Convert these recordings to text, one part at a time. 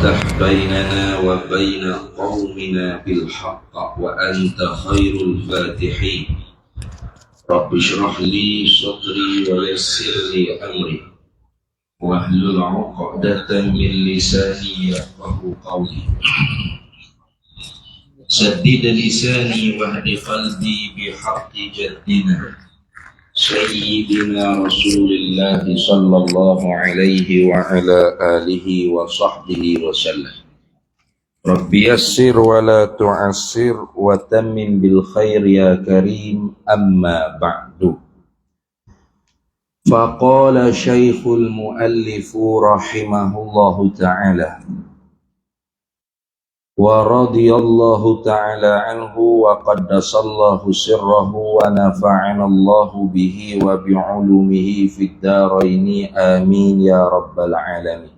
وافتح بيننا وبين قومنا بالحق وأنت خير الفاتحين. رب اشرح لي صدري ويسر لي أمري واحلل عقدة من لساني يفقه قولي. سدد لساني واهد قلبي بحق جدنا سيدنا رسول الله صلى الله عليه وعلى آله وصحبه وسلم. رب يسر ولا تعسر وتمم بالخير يا كريم. أما بعد، فقال شيخ المؤلف رحمه الله تعالى ورضي الله تعالى عنه وقدس الله سره ونفعنا الله به وبعلومه في الدارين آمين يا رب العالمين.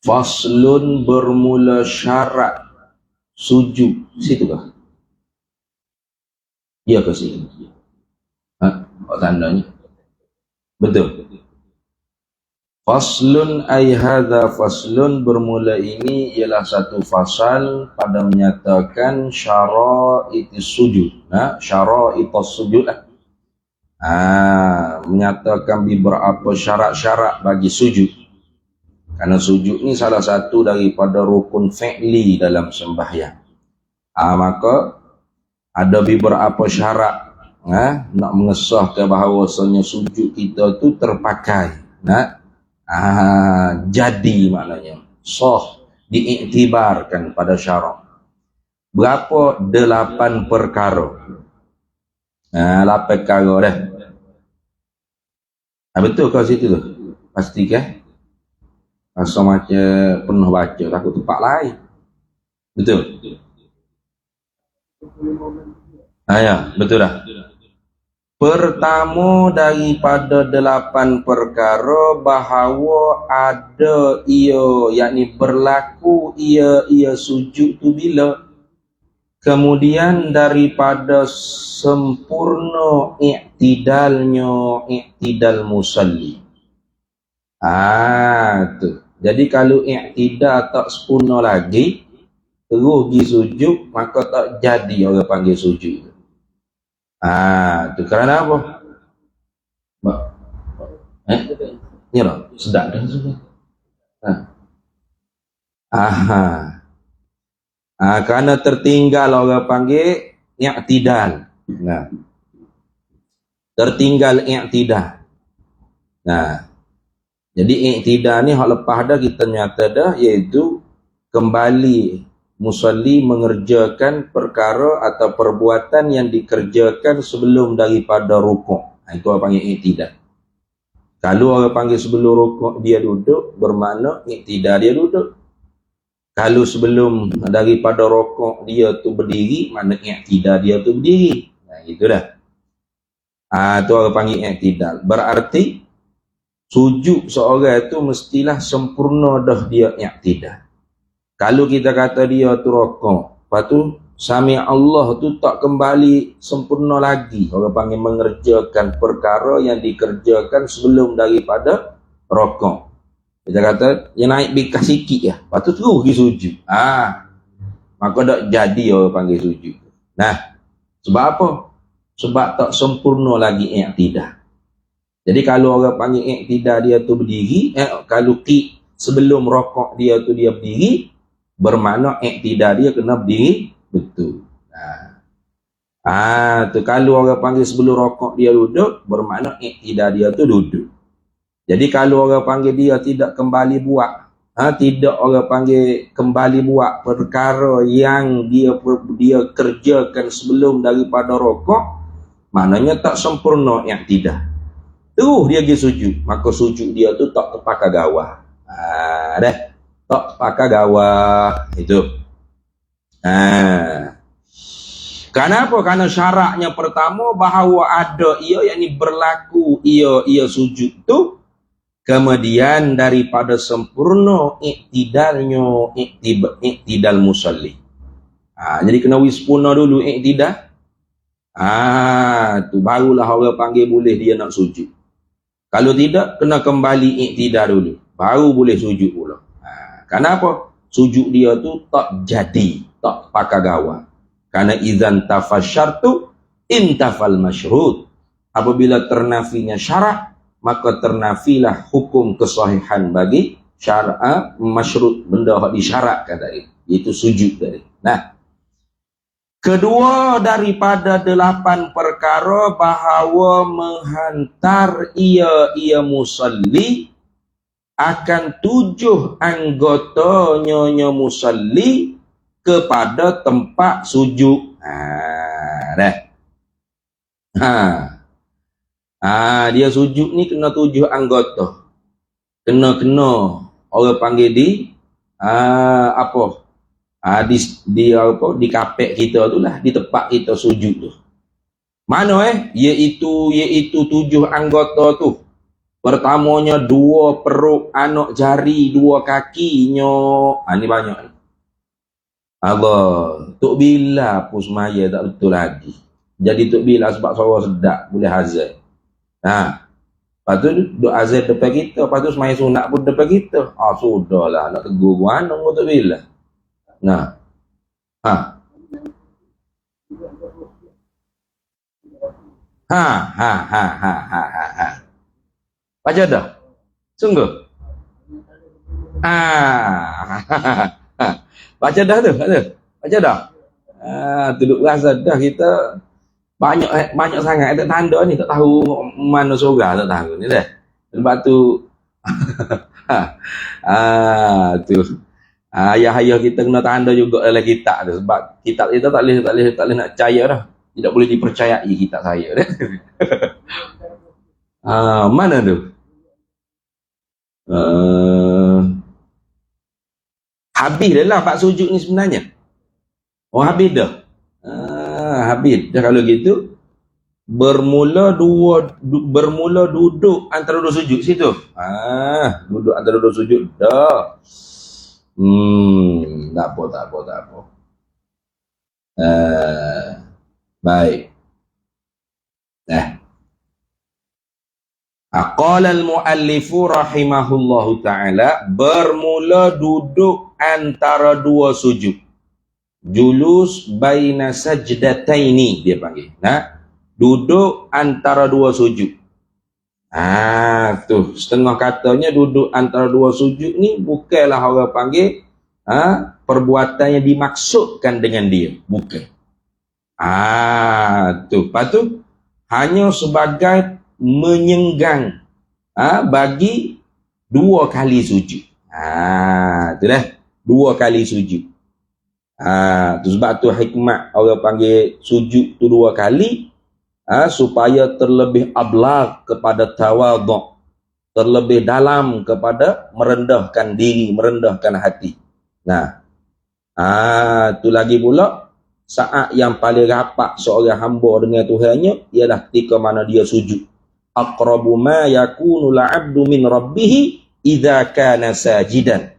Faslun, bermula syarat sujud. Situ kah? Iya ke situ? Apa tandanya? Betul. Faslun ay hadza faslun, bermula ini ialah satu fasal pada menyatakan syara'itis sujud. Syara'itis sujud menyatakan beberapa syarat-syarat bagi sujud. Karena sujud ni salah satu daripada rukun fi'li dalam sembahyang. Maka ada beberapa syarat nak mengesahkan bahawasanya sujud kita tu terpakai. Jadi maknanya sah, diiktibarkan pada syarat. Berapa? 8 perkara. 8 perkara dah. Betul kau situ tu? Pastikan. Rasa macam pernah baca, takut tempat lain. Betul? Ya, betul dah. Pertama daripada 8 perkara bahawa ada ia, yakni berlaku ia sujud tu bila? Kemudian daripada sempurna i'tidal musalli. Tu. Jadi kalau i'tidal tak sempurna lagi, terus pergi sujud, maka tak jadi orang panggil sujud. Tu kerana apa? Ni lah, sedap dah sudah. Kerana tertinggal orang panggil i'tidal. Tertinggal i'tidal. Jadi i'tidal ni hak lepas dah kita nyata dah, iaitu kembali musalli mengerjakan perkara atau perbuatan yang dikerjakan sebelum daripada rukuk. Itu orang panggil i'tidal. Kalau orang panggil sebelum rukuk dia duduk, bermakna i'tidal dia duduk. Kalau sebelum daripada rukuk dia tu berdiri, makna i'tidal dia tu berdiri. Itu dah. Itu orang panggil i'tidal. Berarti sujud seorang itu mestilah sempurna dah dia i'tidal. Kalau kita kata dia tu rokok, lepas tu sami Allah tu tak kembali sempurna lagi, orang panggil mengerjakan perkara yang dikerjakan sebelum daripada rokok. Kita kata dia naik bikas sikit ya, lepas tu terus pergi sujud. Maka tak jadi orang panggil sujud. Sebab apa? Sebab tak sempurna lagi i'tidal. Jadi kalau orang panggil i'tidal dia tu berdiri, kalau sebelum rokok dia tu dia berdiri, bermakna i'tidal dia kena berdiri betul. Tu kalau orang panggil sebelum rokok dia duduk, bermakna i'tidal dia tu duduk. Jadi kalau orang panggil dia tidak kembali buat, tidak orang panggil kembali buat perkara yang dia kerjakan sebelum daripada rokok, maknanya tak sempurna i'tidal. Terus dia pergi sujud, maka sujud dia tu tak terpakai gawah. Tak pakai gawah itu. Kenapa? Karena syaratnya pertama bahawa ada ia, yakni berlaku ia sujud tu, kemudian daripada sempurna i'tidal musalli. Jadi kena sempurna dulu i'tidal. Tu barulah orang panggil boleh dia nak sujud. Kalau tidak, kena kembali i'tidal dulu. baru boleh sujud pula. Kenapa? Sujud dia tu tak jadi, tak pakai gawa. Karena idzan tafasyartu intafal masyrut. Apabila ternafinya syarat, maka ternafilah hukum kesahihan bagi syara' masyrut, benda yang disyaratkan tadi, itu sujud tadi. Nah, kedua daripada 8 perkara bahawa menghantar ia musalli akan 7 anggota nyonya musalli kepada tempat sujud. Dia sujud ni kena 7 anggota. Kena orang panggil di di kapek kita tu lah, di tempat kita sujud tu. Mana iaitu 7 anggota tu. Pertamanya 2 perut, anak jari, 2 kakinya. Ni banyak ni. Allah, Tok Bila pun semaya tak betul lagi. Jadi Tok Bila sebab suara sedap boleh hazard. Lepas tu duk azan depan kita, lepas tu semaya sunat pun depan kita. Sudahlah, nak tegur mana Tok Bila. Baca dah? Sungguh? Baca dah tu? Baca dah? Duduk rasa dah kita banyak sangat tak tanda ni, tak tahu mana surga, tak tahu ni dah. Sebab tu tu ayah-ayah kita kena tanda juga dalam kitab tu, sebab kitab kita tak boleh nak percaya dah, tidak boleh dipercayai kitab saya dah. Mana tu? Habis dah lah bab sujud ni sebenarnya. Habis dah. Habis dah kalau gitu. Bermula duduk antara 2 sujud situ. Duduk antara 2 sujud dah. Tak apa. Baik. Qala al-muallifu rahimahullahu ta'ala, bermula duduk antara 2 sujud. Julus baina sajdataini dia panggil. Duduk antara 2 sujud. Tu setengah katanya duduk antara 2 sujud ni bukanlah orang panggil perbuatan yang dimaksudkan dengan dia, bukan. Lepas tu hanya sebagai menyenggang bagi 2 kali sujud. Itulah 2 kali sujud. Tu sebab tu hikmat orang panggil sujud tu 2 kali, supaya terlebih ablag kepada tawadhu, terlebih dalam kepada merendahkan diri, merendahkan hati. Tu lagi pula saat yang paling rapat seorang hamba dengan Tuhannya ialah ketika mana dia sujud. Aqrabu ma yakunu al-'abdu min rabbih idza kana sajidan.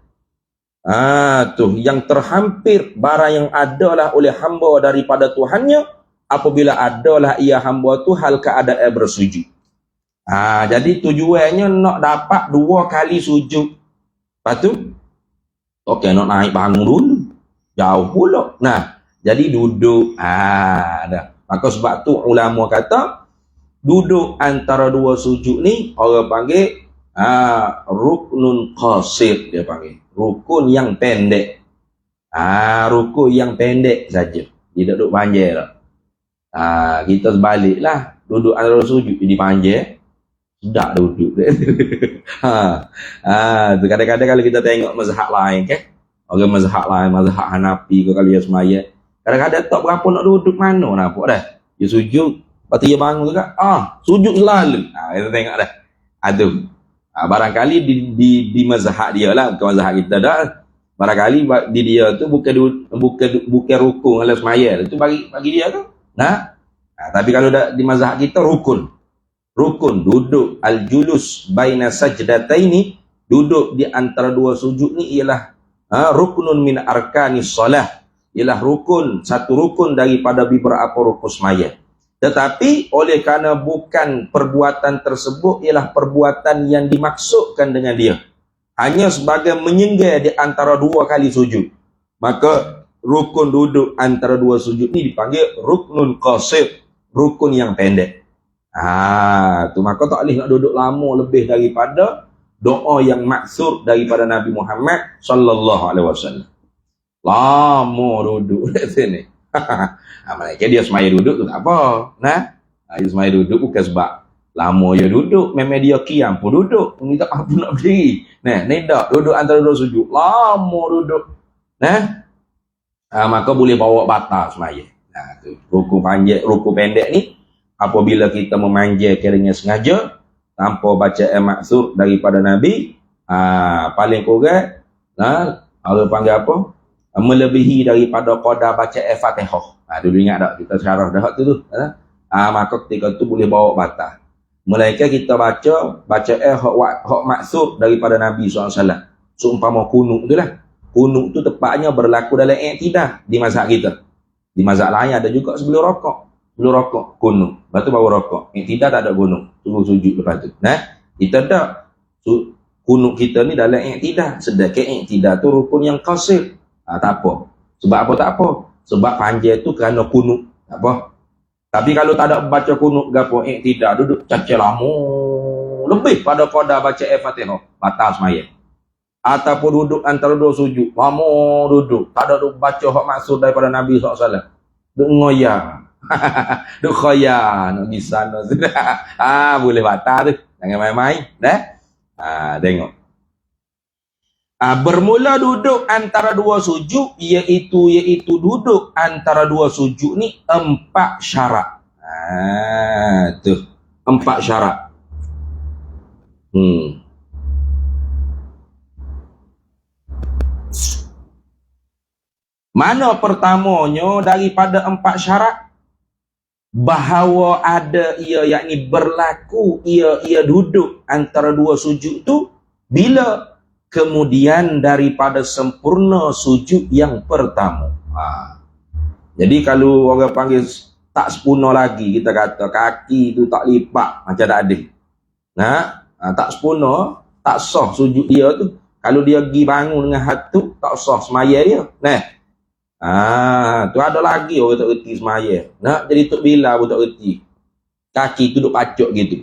Tu yang terhampir barang yang adalah oleh hamba daripada Tuhannya apabila adalah ia hamba tu hal keadaan bersujud. Jadi tujuannya nak dapat 2 kali sujud. Lepas tu nak naik bangun dulu. Jauh pula. Jadi duduk. Dah. Maka sebab tu ulama kata duduk antara 2 sujud ni orang panggil ruknun qasir, dia panggil. Rukun yang pendek. Rukun yang pendek saja. Tidak duduk panjang lah. Kita sebaliklah. Duduk antara sujud jadi panjang. Sedap duduk. Kadang-kadang kalau kita tengok mazhab lain kan. Orang mazhab lain, mazhab Hanafi ke kali semaya. Kadang-kadang tak berapa nak duduk mana nampak dah. Dia sujud. Lepas tu dia bangun juga. Sujud selalu. Kita tengok dah. Aduh. Barangkali di mazhab dia lah, bukan mazhab kita dah. Barangkali di dia tu bukan rukun ala semaya. Itu bagi dia tu. Tapi kalau di mazhab kita rukun duduk al-julus baina sajdataini, duduk di antara 2 sujud ni ialah ruknun min arkanis shalah, ialah satu rukun daripada beberapa rukun semaya. Tetapi oleh kerana bukan perbuatan tersebut ialah perbuatan yang dimaksudkan dengan dia, hanya sebagai menyinggah di antara dua kali sujud. Maka rukun duduk antara dua sujud ni dipanggil ruknun qasid, rukun yang pendek. Tu maka tak boleh nak duduk lama lebih daripada doa yang maksur daripada Nabi Muhammad sallallahu alaihi wasallam. Lama duduk kat sini. Malaikat dia semaya duduk tu tak apa. Dia semaya duduk bukan sebab lama dia duduk, memang dia kiam pun duduk, minta apa nak berdiri. Ni tak duduk antara dua sujud, lama duduk. Maka boleh bawa batal semaya. Tu rukun panjang, rukun pendek ni apabila kita memanjangkan dengan sengaja tanpa bacaan maksud daripada Nabi, paling kurang orang panggil apa, melebihi daripada qadar bacaan Fatihah. Dulu ingat tak kita syarah dah tu maka ketika tu boleh bawa batal. Melainkan kita baca hak maksud daripada Nabi SAW. Seumpama kunut tu lah. Kunut tu tepatnya berlaku dalam i'tidah di mazhab kita. Di mazhab lain ada juga sebelum rokok. Sebelum rokok kunut, lepas tu baru rokok. I'tidah tak ada kunut, tunggu sujud lepas tu. Kita tak kunut kita ni dalam i'tidah. Sedangkan i'tidah tu rukun yang qasid. Tak apa. Sebab apa tak apa? Sebab panjang tu kerana kunut. Tak apa. Tapi kalau tak ada baca kunut gapo i'tidah, duduk caca lama lebih pada qadar baca Fatihah, batal semaya. Ataupun duduk antara dua sujud, lama duduk, tak ada baca hak maksud daripada Nabi SAW. Duk ngoyak. Duk khoya nak pergi sana sudah. Boleh batal tu. Jangan main-main. Tengok. Bermula duduk antara dua sujud, iaitu duduk antara dua sujud ni 4 syarat. Tu 4 syarat. Mana pertamanya daripada 4 syarat? Bahawa ada ia, yakni berlaku ia duduk antara dua sujud tu bila kemudian daripada sempurna sujud yang pertama. Jadi kalau orang panggil tak sempurna lagi, kita kata kaki tu tak lipat macam tak ada. Tak sempurna, tak sah sujud dia tu. Kalau dia pergi bangun dengan hatu, tak sah semaya dia. Tu ada lagi orang tak reti semaya. Jadi Tok Bila pun tak reti. Kaki tu duk pacok gitu.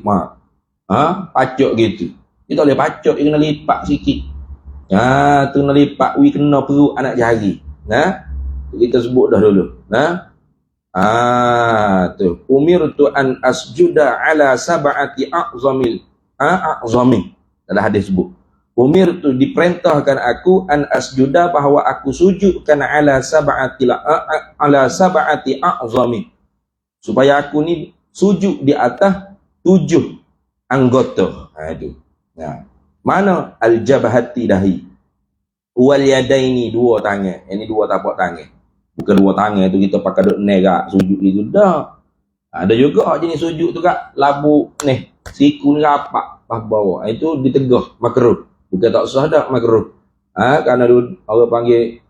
Pacok gitu. Dia tak boleh pacok, dia kena lipat sikit. Tu kena lipat, kena perut anak jari. Tu kita sebut dah dulu. Tu umirtu an asjuda ala sab'ati a'zami. Dalam hadis sebut. Umirtu, diperintahkan aku an asjuda, bahawa aku sujudkan ala sab'ati a'zami, supaya aku ni sujud di atas 7 anggota. Mana al-jabhati dahi, wal yadaini 2 tangan. Ini 2 tapak tangan. Bukan 2 tangan tu kita pakai duk nerak sujud itu dah. Ada juga jenis sujud tu kak labu ni, siku ni rapat bawah. Itu ditegah makruh. Bukan tak sah dak makruh. Kerana orang panggil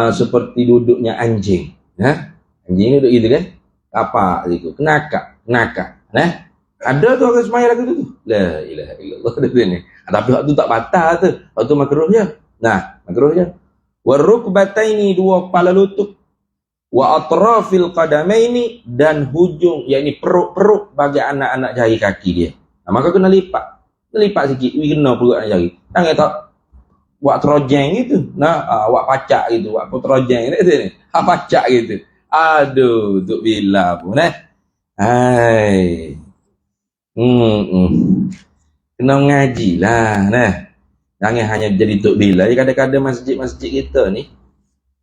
seperti duduknya anjing. Anjing duduk gitu kan? Apa siku? Kenakak. Ada tu orang semaya lagu tu. La ilaha illallah ni. Tapi hak tu tak batal tu. Hak tu makruh je. Makruh je. Wa rukbataini, 2 kepala lutut. Wa atrafil qadamaini, dan hujung, yakni perut-perut bagi anak-anak jari kaki dia. Maka kena lipat. Lipat sikit, kena perut anak jari. Jangan tak buat terojeng gitu. Buat pacak gitu, buat terojeng ni. Pacak gitu. Aduh, Tok Bila pun hai. Kena mengaji lah. Jangan hanya jadi Tok Bila. Kadang-kadang masjid-masjid kita ni,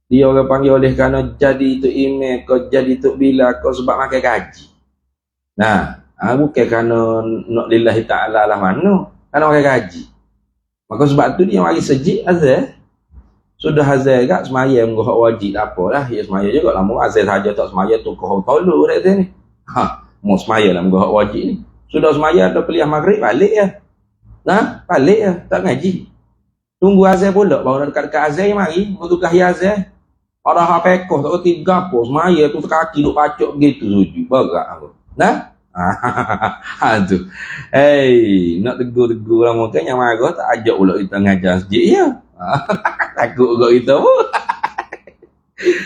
dia orang panggil oleh kerana jadi Tok Imam, kau jadi Tok Bila, kau sebab makan gaji. Bukan kerana nak lillahi ta'ala lah mana. Kerana makan gaji. Maka sebab tu dia mari sejik azan. Sudah azan kat semaya mengohak wajib tak apalah. Ya semaya juga lah. Mau azan saja tak semaya tu kohok tolu kat sini. Mau semaya lah mengohak wajib ni. Sudah semaya ada peliah maghrib balik ya. Balik ya, tak ngaji. Tunggu azan pula baru dekat-dekat azan mari, mau tukar azan. Pada hak pekoh tak reti gapo semaya tu kaki duk pacok gitu sujud. Berat aku. Tu. Hey, nak tegur-tegur lah makanya marah tak ajak pula kita ngajar masjid ya. Takut kau kita pun.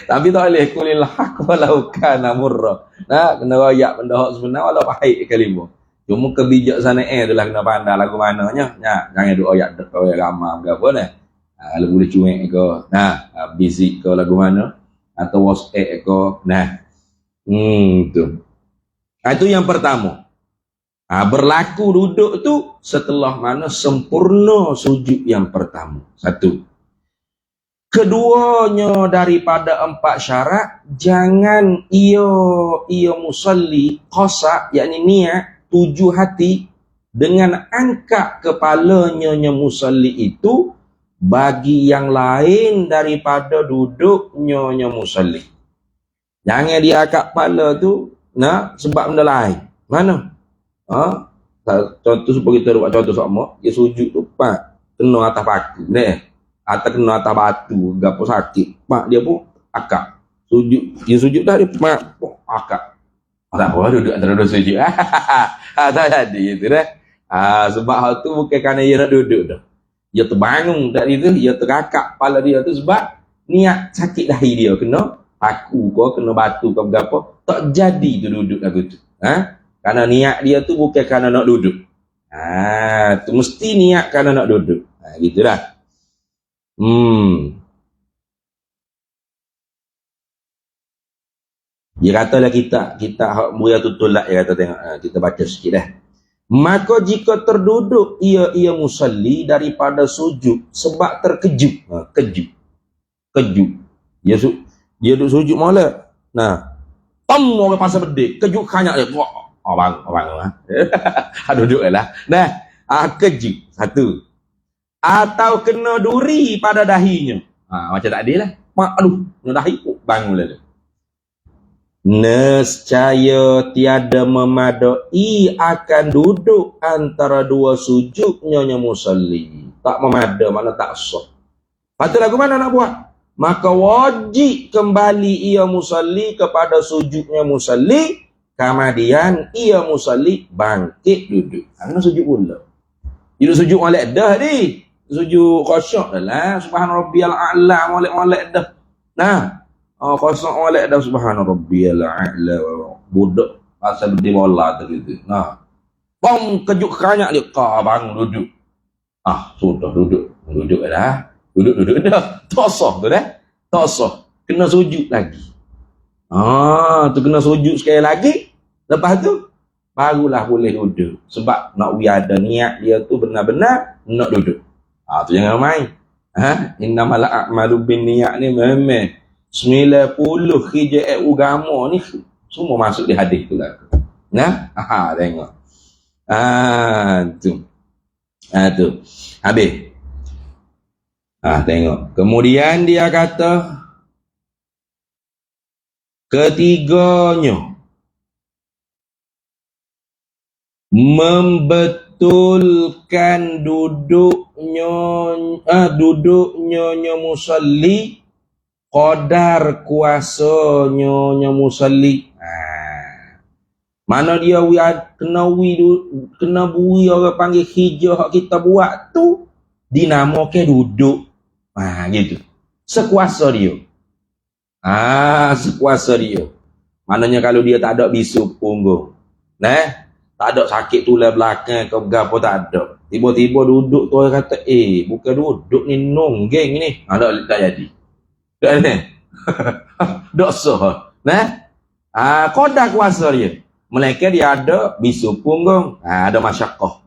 Tapi tak boleh kulillah walau kana murra. Nah, kena royak benda hak sebenar walau pahit kalimah. Cuma kebijaksanaan itulah kena pandai lagu mananya. Ya, jangan duk royak ramah ke apa nah. Kalau boleh cuek ke. Nah, bisik ke lagu mana atau WhatsApp ke. Nah. Tu. Itu yang pertama. Berlaku duduk tu setelah mana sempurna sujud yang pertama. Satu. Keduanya daripada 4 syarat, jangan ia musalli qasa, yakni niat tuju hati dengan angkat kepalanya musalli itu bagi yang lain daripada duduknya musalli. Jangan dia angkat kepala tu sebab benda lain. Mana? Contoh supaya kita buat contoh sama, dia sujud tu kena atas paku atau kena atas batu, gapo sakit, dia pun akak sujud dah dia akak tak apa duduk antara dua sujud. Tak jadi gitu dah. Sebab hal tu bukan kerana dia nak duduk dah, dia terbangun dari tu, dia terakak kepala dia tu sebab niat sakit dahi dia kena paku ke, kena batu ke berapa, tak jadi tu duduk lagu tu. Kerana niat dia tu bukan kerana nak duduk. Tu mesti niat kerana nak duduk. Gitulah. Dia katalah kita hak mulia tu tolak, dia kata tengok, kita baca sikit dah. Maka jika terduduk ia musalli daripada sujud sebab terkejut. Kejut. Dia duduk sujud molek. Orang pasal bedek, kejut kanyak dia. Abang. Duduk lah. Kejut. Satu. Atau kena duri pada dahinya. Macam tak adil lah. Kena dahi pun bangun lah. Nescaya tiada memadai akan duduk antara dua sujudnya musalli. Tak memada, mana tak sah. Patut lagu mana nak buat? Maka wajib kembali ia musalli kepada sujudnya musalli. Kemudian ia musalli bangkit duduk. Karena sujud pula. Dia sujud molek dah ni. Sujud khusyuk dah lah. Subhana rabbiyal a'la molek dah. Khusyuk molek dah subhana rabbiyal a'la. Budak pasal berdiri bola tu gitu. Kejut kanyak dia. Bangun duduk. Sudah duduk. Duduk dah. Duduk dah. Tak sah tu dah. Tak sah. Kena sujud lagi. Tu kena sujud sekali lagi. Lepas tu barulah boleh duduk. Sebab nak ada niat dia tu benar-benar nak duduk. Tu jangan main. Innamal a'malu binniyat ni memang 90 hijab agama ni semua masuk di hadis tu lah. Tengok. Tu. Tu. Habis. Tengok. Kemudian dia kata ketiganya membetulkan duduknya musalli qadar kuasanya musalli. Mana dia kena bui orang panggil hijau hak kita buat tu dinamakan duduk. Gitu. Sekuasa dia. Sekuasa dia. Maknanya kalau dia tak ada bisu punggung. Tak ada sakit tulang belakang ke apa tak ada. Tiba-tiba duduk tu orang kata, bukan duduk ni nonggeng ni. Tak jadi. Tak ada. Tak sah. Kodak kuasa dia. Melainkan dia ada bisu punggung. Ada masyakoh.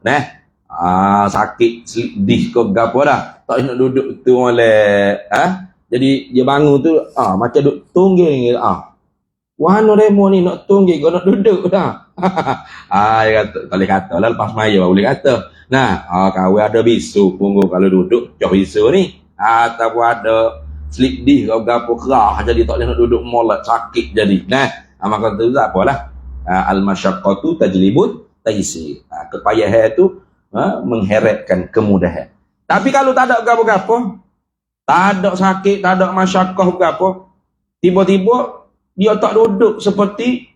Sakit selidih ke apa dah. Tak nak duduk tu oleh. Jadi dia bangun tu, macam duduk tungging. Wano remo ni nak tungging, kau nak duduk dah. Dia kata, tak boleh kata lah, lepas maya boleh kata. Kau ada bisu punggung kalau duduk, jauh bisu ni. Ataupun ada selidih kau gapo kerah, jadi tak boleh nak duduk molek, sakit jadi. Maka tu tak apalah. Al-masyaqqatu tajlibut taysir. Kepayahan tu mengheratkan kemudahan. Tapi kalau tak ada gapo-gapo, tak ada sakit, tak ada masyaqqah gapo, tiba-tiba dia tak duduk seperti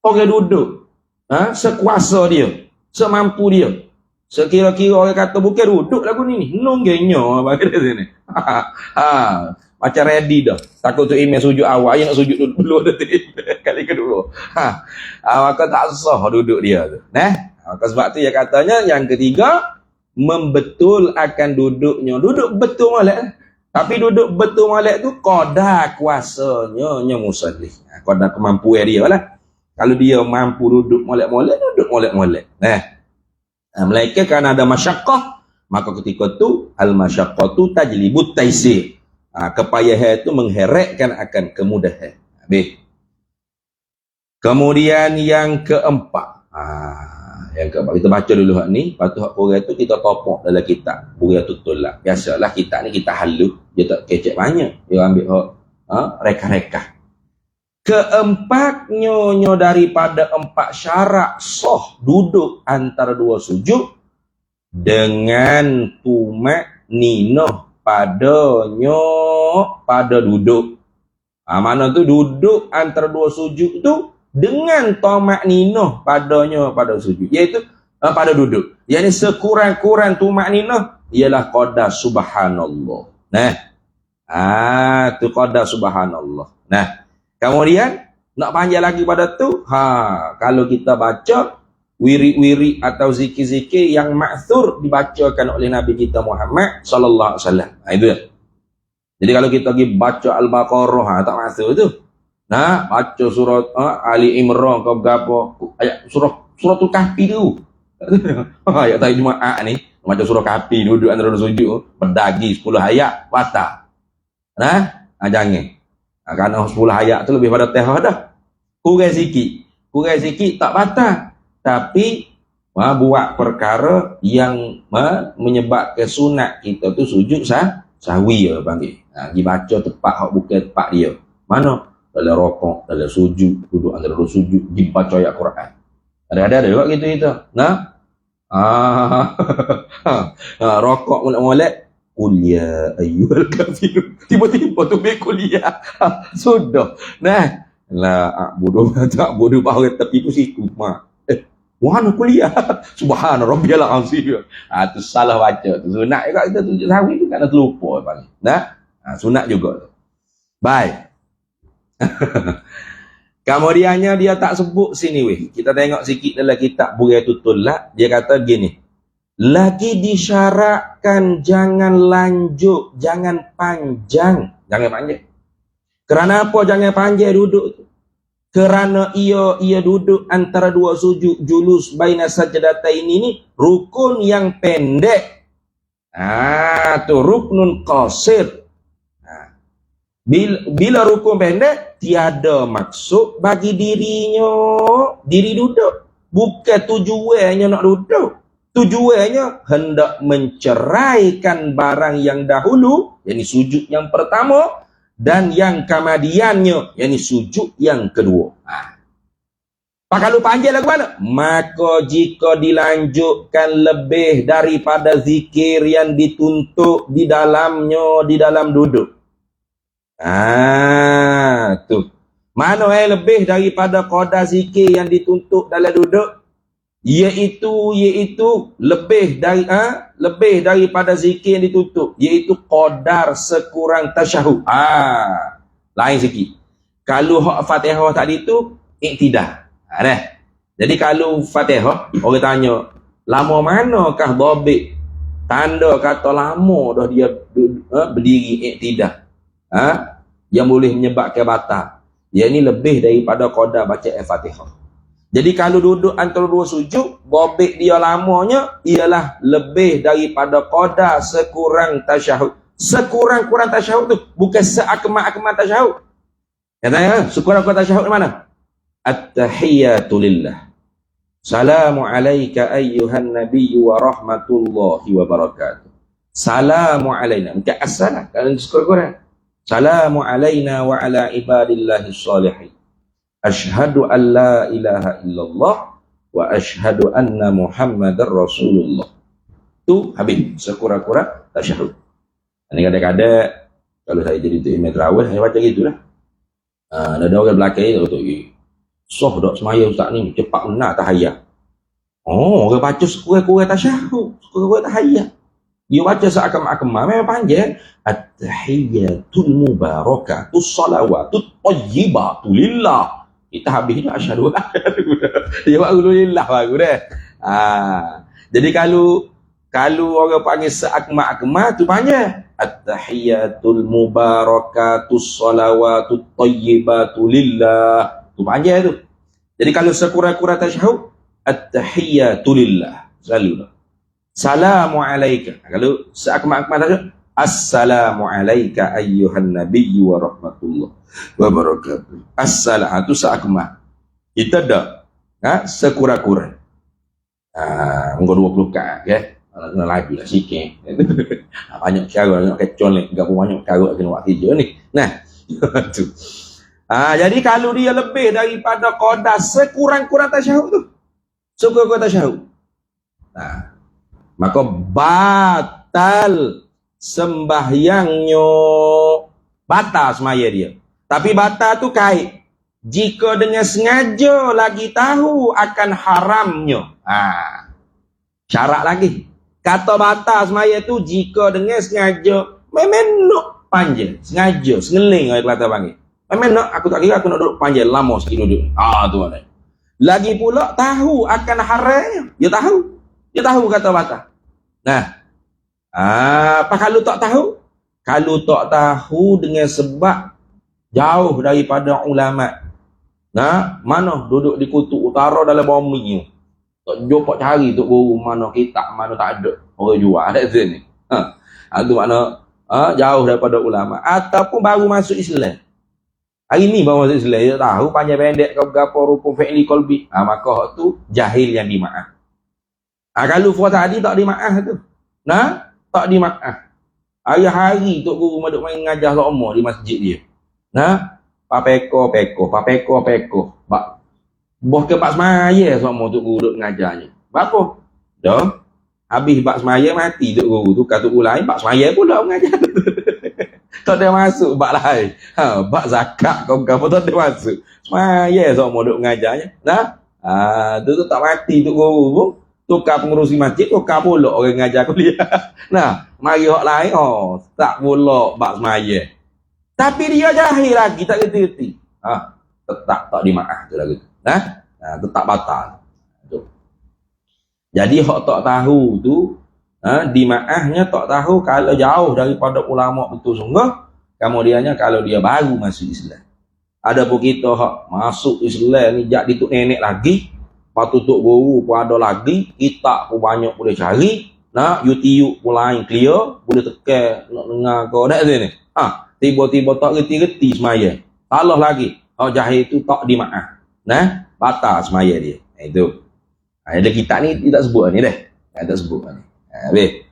orang duduk. Sekuasa dia, semampu dia. Sekira-kira orang kata bukan duduk lagu ni nonggenyo bagi dia sini. Macam ready dah. Takut tu email sujud awal, nak sujud dulu dah kali kedua. Maka tak sah duduk dia tu. Maka sebab tu dia katanya yang ketiga, membetul akan duduknya. Duduk betul molek. Tapi duduk betul molek tu qadar kuasanya musalli. Qadar kemampuan dia lah. Kalau dia mampu duduk molek-molek, duduk molek-molek. Melainkan kerana ada masyaqqah, maka ketika tu al-masyaqqatu tajlibut taisir. Kepayahan itu mengheretkan akan kemudahan. Habis. Kemudian yang keempat. Kita baca dulu hak ni, lepas tu hak kurang tu kita topok dalam kitab. Kurang tutul lah. Biasalah kitab ni kita halus, dia tak kecek banyak. Dia ambil hak reka-reka. Keempatnya daripada empat syarat sah duduk antara dua sujud dengan tumak ninah padanya pada duduk. Mana tu duduk antara dua sujud tu dengan tumak ninah padanya pada sujud, iaitu pada duduk. Yang ni sekurang-kurang tumak ninah ialah qadar subhanallah. Tu qadar subhanallah. Kemudian nak panjang lagi pada tu, kalau kita baca wirid-wirid atau zikir-zikir yang ma'thur dibacakan oleh Nabi kita Muhammad sallallahu alaihi wasallam. Itu dia. Jadi kalau kita pergi baca Al-Baqarah, tak ma'thur tu. Baca surat Ali Imran ke berapa ayat suratul Kahfi tu. Ayat tadi Jumaat ni baca surah Kahfi duduk antara sujud berdagi 10 ayat batal. Jangan. Kerana 10 ayat tu lebih pada teh dah. Kurang sikit tak batal. Tapi buat perkara yang menyebabkan sunat kita tu sujud sahwi ya panggil. Dibaca tepat hak bukan tepat dia. Mana? Dalam rokok, dalam sujud, duduk antara dua sujud, dibaca ayat Quran. Ada juga gitu itu. Rokok molek kuliah ayyuhal kafirun. Tiba-tiba tu kuliah. Sudah. Bodoh bahawa tapi tu situ mana kuliah? Subhana rabbiyal azim. Tu salah baca. Tu sunat juga kita tunjuk sawi tu kerana terlupa paling. Sunat juga tu. Baik. Kemudiannya dia tak sebut sini weh. Kita tengok sikit dalam kitab Buraiyatul lah. Dia kata gini. Lagi disyaratkan jangan lanjut, jangan panjang. Jangan panjang. Kerana apa jangan panjang duduk tu? Kerana ia duduk antara dua sujud julus baina sajdataini ini rukun yang pendek. Tu ruknun qasir. Bila rukun pendek tiada maksud bagi diri duduk. Bukan tujuannya nak duduk. Tujuannya hendak menceraikan barang yang dahulu, yakni sujud yang pertama, dan yang kemudiannya, yakni sujud yang kedua. Kalau panjang lagu mana? Maka jika dilanjutkan lebih daripada zikir yang dituntut di dalamnya, di dalam duduk. Tu. Mana lebih daripada qadar zikir yang dituntut dalam duduk? Iaitu lebih daripada zikir yang dituntut, iaitu qadar sekurang tasyahud. Lain sikit. Kalau hak Fatihah tadi tu iktidah. Jadi kalau Fatihah orang tanya, lama manakah dhabit? Tanda kata lama dah dia berdiri iktidah. Yang boleh menyebabkan batal. Yang ini lebih daripada qadar baca Al-Fatihah. Jadi kalau duduk antara dua sujud, dhabit dia lamanya ialah lebih daripada qadar sekurang tasyahud. Sekurang-kurang tasyahud tu bukan seakmal-akmal tasyahud. Katanya sekurang-kurang tasyahud mana? At-tahiyyatu lillah. Salamu alayka ayyuhan nabiyyu wa rahmatullahi wa barakatuh. Salamu alayna. Bukan assalam. Kalau sekurang-kurang. Salamu alayna wa ala ibadillahi shalihin. Ashhadu an la ilaha illallah wa ashhadu anna Muhammadar Rasulullah. Tu habis sekurang-kurang tasyahud. Ini kadang-kadang kalau saya jadi tu imam terawih saya baca gitulah. Ada orang belakang tu Soh dak semaya ustaz ni, cepat benar tahiyat. Oh, orang baca sekurang-kurang tasyahud, sekurang-kurang tahiyat. Dia baca seakam-akam memang panjang. At-tahiyyatul mubarakatus salawatut thayyibatu lillah. Kita habis dah asyhadu an la ilaha illallah. Dia baru lillah baru dah. Jadi kalau orang panggil seakam-akam tu panjang. At-tahiyyatul mubarakatus salawatut thayyibatu lillah. Tu panjang tu. Jadi kalau sekurang-kurang tasyahud, at-tahiyyatu lillah. Selalu dah. Salamu alaika. Kalau seakmal-akmal saja, assalamu alaika ayyuhan nabiyyu wa rahmatullah wa barakatuh. Assalatu seakmal. Kita dah sekurang-kurang. Mungkin 20 kak ya. Kena lagi lah sikit. Banyak cara nak kecon ni, enggak banyak cara kena buat kerja ni. Nah, tu. Jadi kalau dia lebih daripada qadar sekurang-kurang tasyahud tu. Sekurang-kurang tasyahud. Maka batal sembahyangnya, batal semaya dia. Tapi batal tu kait jika dengan sengaja lagi tahu akan haramnya. Syarat lagi. Kata batal semaya tu jika dengan sengaja memang nak panjang, sengaja, sengeling orang kata panggil. Memang nak, aku tak kira aku nak duduk panjang lama sikit duduk. Tu ada. Lagi pula tahu akan haramnya. Dia tahu kata batal. Nah, apa kalau tak tahu? Kalau tak tahu dengan sebab jauh daripada ulama. Nah, mana duduk di kutub utara dalam bumi ni. Tak jumpa cari tu guru mana kitab, mana tak ada. Orang jual kat sini. Itu makna jauh daripada ulama. Ataupun baru masuk Islam. Hari ni baru masuk Islam. Dia tahu panjang pendek ke berapa rupa fi'li qalbi. Maka tu jahil yang dimaaf. Kalau fuat tadi tak dimaaf tu. Nah, tak dimaaf. Hari-hari Tok Guru maduk main ngajar sama di masjid dia. Nah, papeko. Boh ke bak semaya sama Tok Guru duk ngajarnya. Berapa? Dah. Habis bak semaya mati Tok Guru tu, kata Guru lain bak semaya pula mengajar. Tak ada masuk bak lain. Bak zakat kau apa tak ada masuk. Semaya sama duk ngajarnya. Nah, tu tak mati Tok Guru pun. Tukar pengurusi masjid, tukar pula orang ngajar kuliah. Nah, mari orang lain, tak pula bak semaya. Tapi dia jahil lagi, tak kerti-kerti. Tetap tak dimaaf tu lagi. Tetap batal. Tu. Jadi hak tak tahu tu, dimaafnya tak tahu kalau jauh daripada ulama betul sungguh. Kemudiannya kalau dia baru masuk Islam. Ada pun kita hak masuk Islam ni jak dituk nenek lagi. Patut Tok Guru pun ada lagi, kitab pun banyak boleh cari, YouTube pun lain clear, boleh tekan nak dengar kau dak sini. Tiba-tiba tak reti-reti semaya. Salah lagi. Jahil tu tak dimaaf. Batal semaya dia. Itu. Ada kitab ni tidak sebut ni dah. Tak sebut ni. Habis.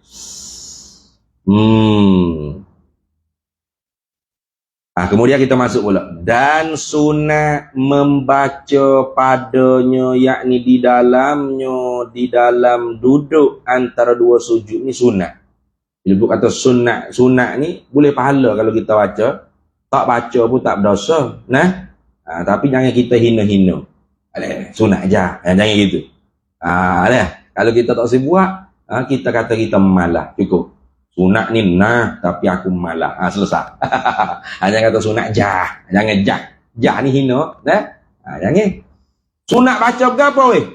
Kemudian kita masuk pula. Dan sunat membaca padanya, yakni di dalam duduk antara dua sujud ni sunat. Bila kata sunat ni boleh pahala kalau kita baca. Tak baca pun tak berdosa. Tapi jangan kita hina-hina. Sunat je. Jangan gitu. Kalau kita tak buat, kita kata kita malah. Cukup. Sunat ni tapi aku malah. Selesai. Jangan kata sunat jah. Jangan jah. Jah ni hina. Jangan. Sunat baca berapa weh?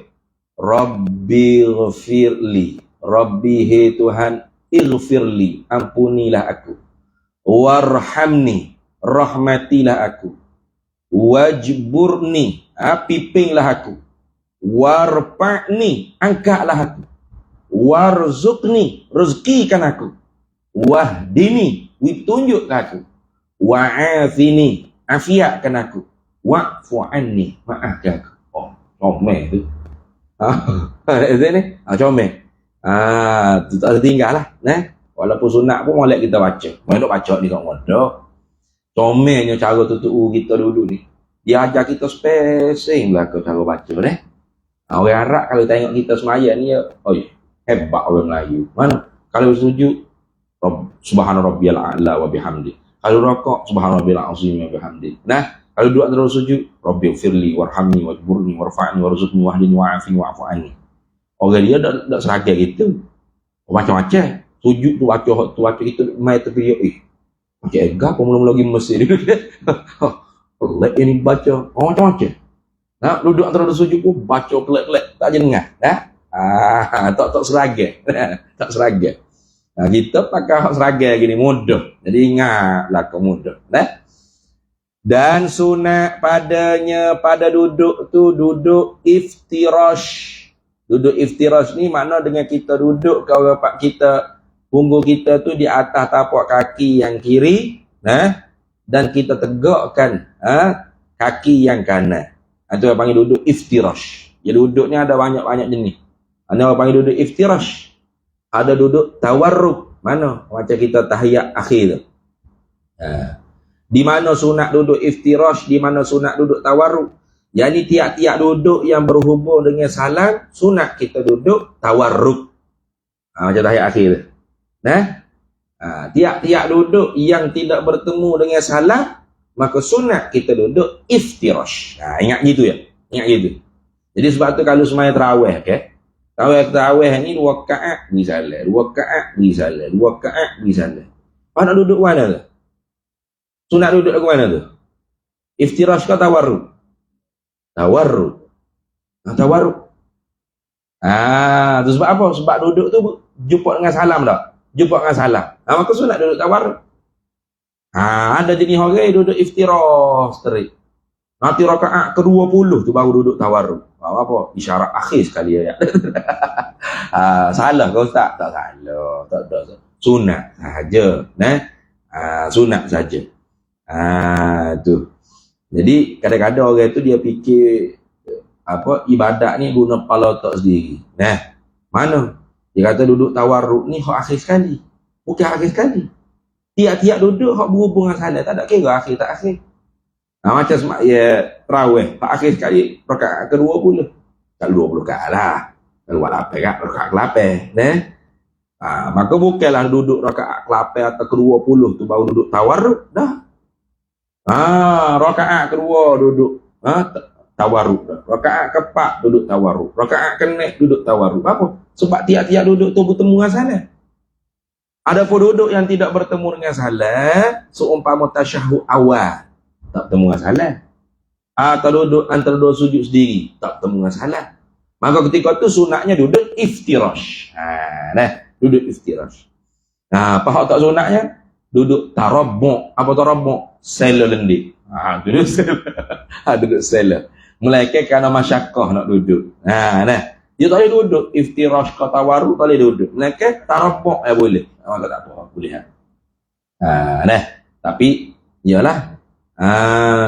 Rabbi ghafirli. Rabbi he Tuhan. Ighfirli. Ampunilah aku. Warhamni. Rahmatilah aku. Wajburni. Pipinglah aku. Warpa'ni. Angkatlah aku. Warzukni. Rezekikan aku. Wahdini, tunjukkan aku. Wa'afini, afiatkan aku. Wa'fu anni, maafkan aku. Comel tu. Itu ni, comel. Tu tak tertinggal lah. Walaupun sunat pun molek kita baca. Molek baca ni kat modok. Comelnya cara tutup kita dulu ni. Dia ajar kita spesing lah ke cara baca ni. Orang Arab kalau tengok kita semaya ni, hebat orang Melayu. Mana? Kalau sujud, Subhana rabbiyal a'la wa bihamdi. Kalau rokok, Subhana rabbiyal azim wa bihamdi. Kalau duduk antara sujud, Rabbi firli warhamni wajburni warfa'ni warzuqni wahdini wa'afini wa'fu anni. Orang dia tak seragam gitu. Macam-macam. Sujud tu baca kita mai terpilih. Macam Ega pun mula-mula lagi Mesir. Pelik ini baca. Macam-macam. Nah, duduk antara sujud pun baca pelik-pelik. Tak je dengar. Tak seragam. Tak seragam. Nah, kita pakai hak seragam gini mudah. Jadi ingatlah kau mudah. Dan sunat padanya pada duduk tu duduk iftirash. Duduk iftirash ni makna dengan kita duduk kalau pak kita punggung kita tu di atas tapak kaki yang kiri, dan kita tegakkan kaki yang kanan. Itu yang panggil duduk iftirash. Ya duduknya ada banyak-banyak jenis. Ada orang panggil duduk iftirash. Ada duduk tawarruk. Mana? Macam kita tahiyat akhir tu. Di mana sunat duduk iftirash, di mana sunat duduk tawarruk. Jadi tiap-tiap duduk yang berhubung dengan salam, sunat kita duduk tawarruk. Macam tahiyat akhir tu. Tiap-tiap duduk yang tidak bertemu dengan salam, maka sunat kita duduk iftirash. Ingat gitu ya. Ingat gitu. Jadi sebab tu kalau semaya tarawih, okay? Tarawih ni 2 rakaat beri salam, 2 rakaat beri salam, 2 rakaat beri salam. Nak duduk mana tu? Sunat duduk ke mana tu? Iftirash ke tawarruk? Tawarruk. Tawarruk. Tu sebab apa? Sebab duduk tu jumpa dengan salam tak? Jumpa dengan salam. Maka sunat duduk tawarruk. Ada jenis orang duduk iftirash terik. Nanti rakaat ke-20 tu baru duduk tawarruk. Apa? Isyarat akhir sekali ya. Salah ke ustaz? Tak salah. Tak. Sunat saja. Sunat saja. Tu. Jadi kadang-kadang orang tu dia fikir ibadat ni guna kepala otak sendiri. Mana? Dia kata duduk tawarruk ni hak akhir sekali. Bukan akhir sekali. Tiap-tiap duduk hak berhubung dengan salat. Tak ada kira akhir tak akhir. Macam tarawih hak akhir sekali rakaat ke-20. Tak 20 rakaat lah. Kalau buat 8 rakaat ke-8. Maka bukanlah duduk rakaat ke-8 atau ke-20 tu baru duduk tawarruk dah. Rakaat kedua duduk tawarruk dah. Rakaat ke-4 duduk tawarruk. Rakaat ke-6 duduk tawarruk. Apa? Sebab tiap-tiap duduk tu bertemu dengan salat. Ada pun duduk yang tidak bertemu dengan salat, seumpama tasyahud awal, tak bertemu dengan salat. Atau duduk antara dua sujud sendiri, tak bertemu dengan salat. Maka ketika tu sunatnya duduk iftirash. Duduk iftirash. Apa hak tak sunatnya? Duduk tarabbuk. Apa tarabbuk? Sela lendik. Duduk sela. Duduk sela. Melainkan kerana masyakkah nak duduk. Dia tak boleh duduk iftirash ke tawarruk, tak boleh duduk. Melainkan tarabbuk boleh. Tak apa, boleh. Tapi iyalah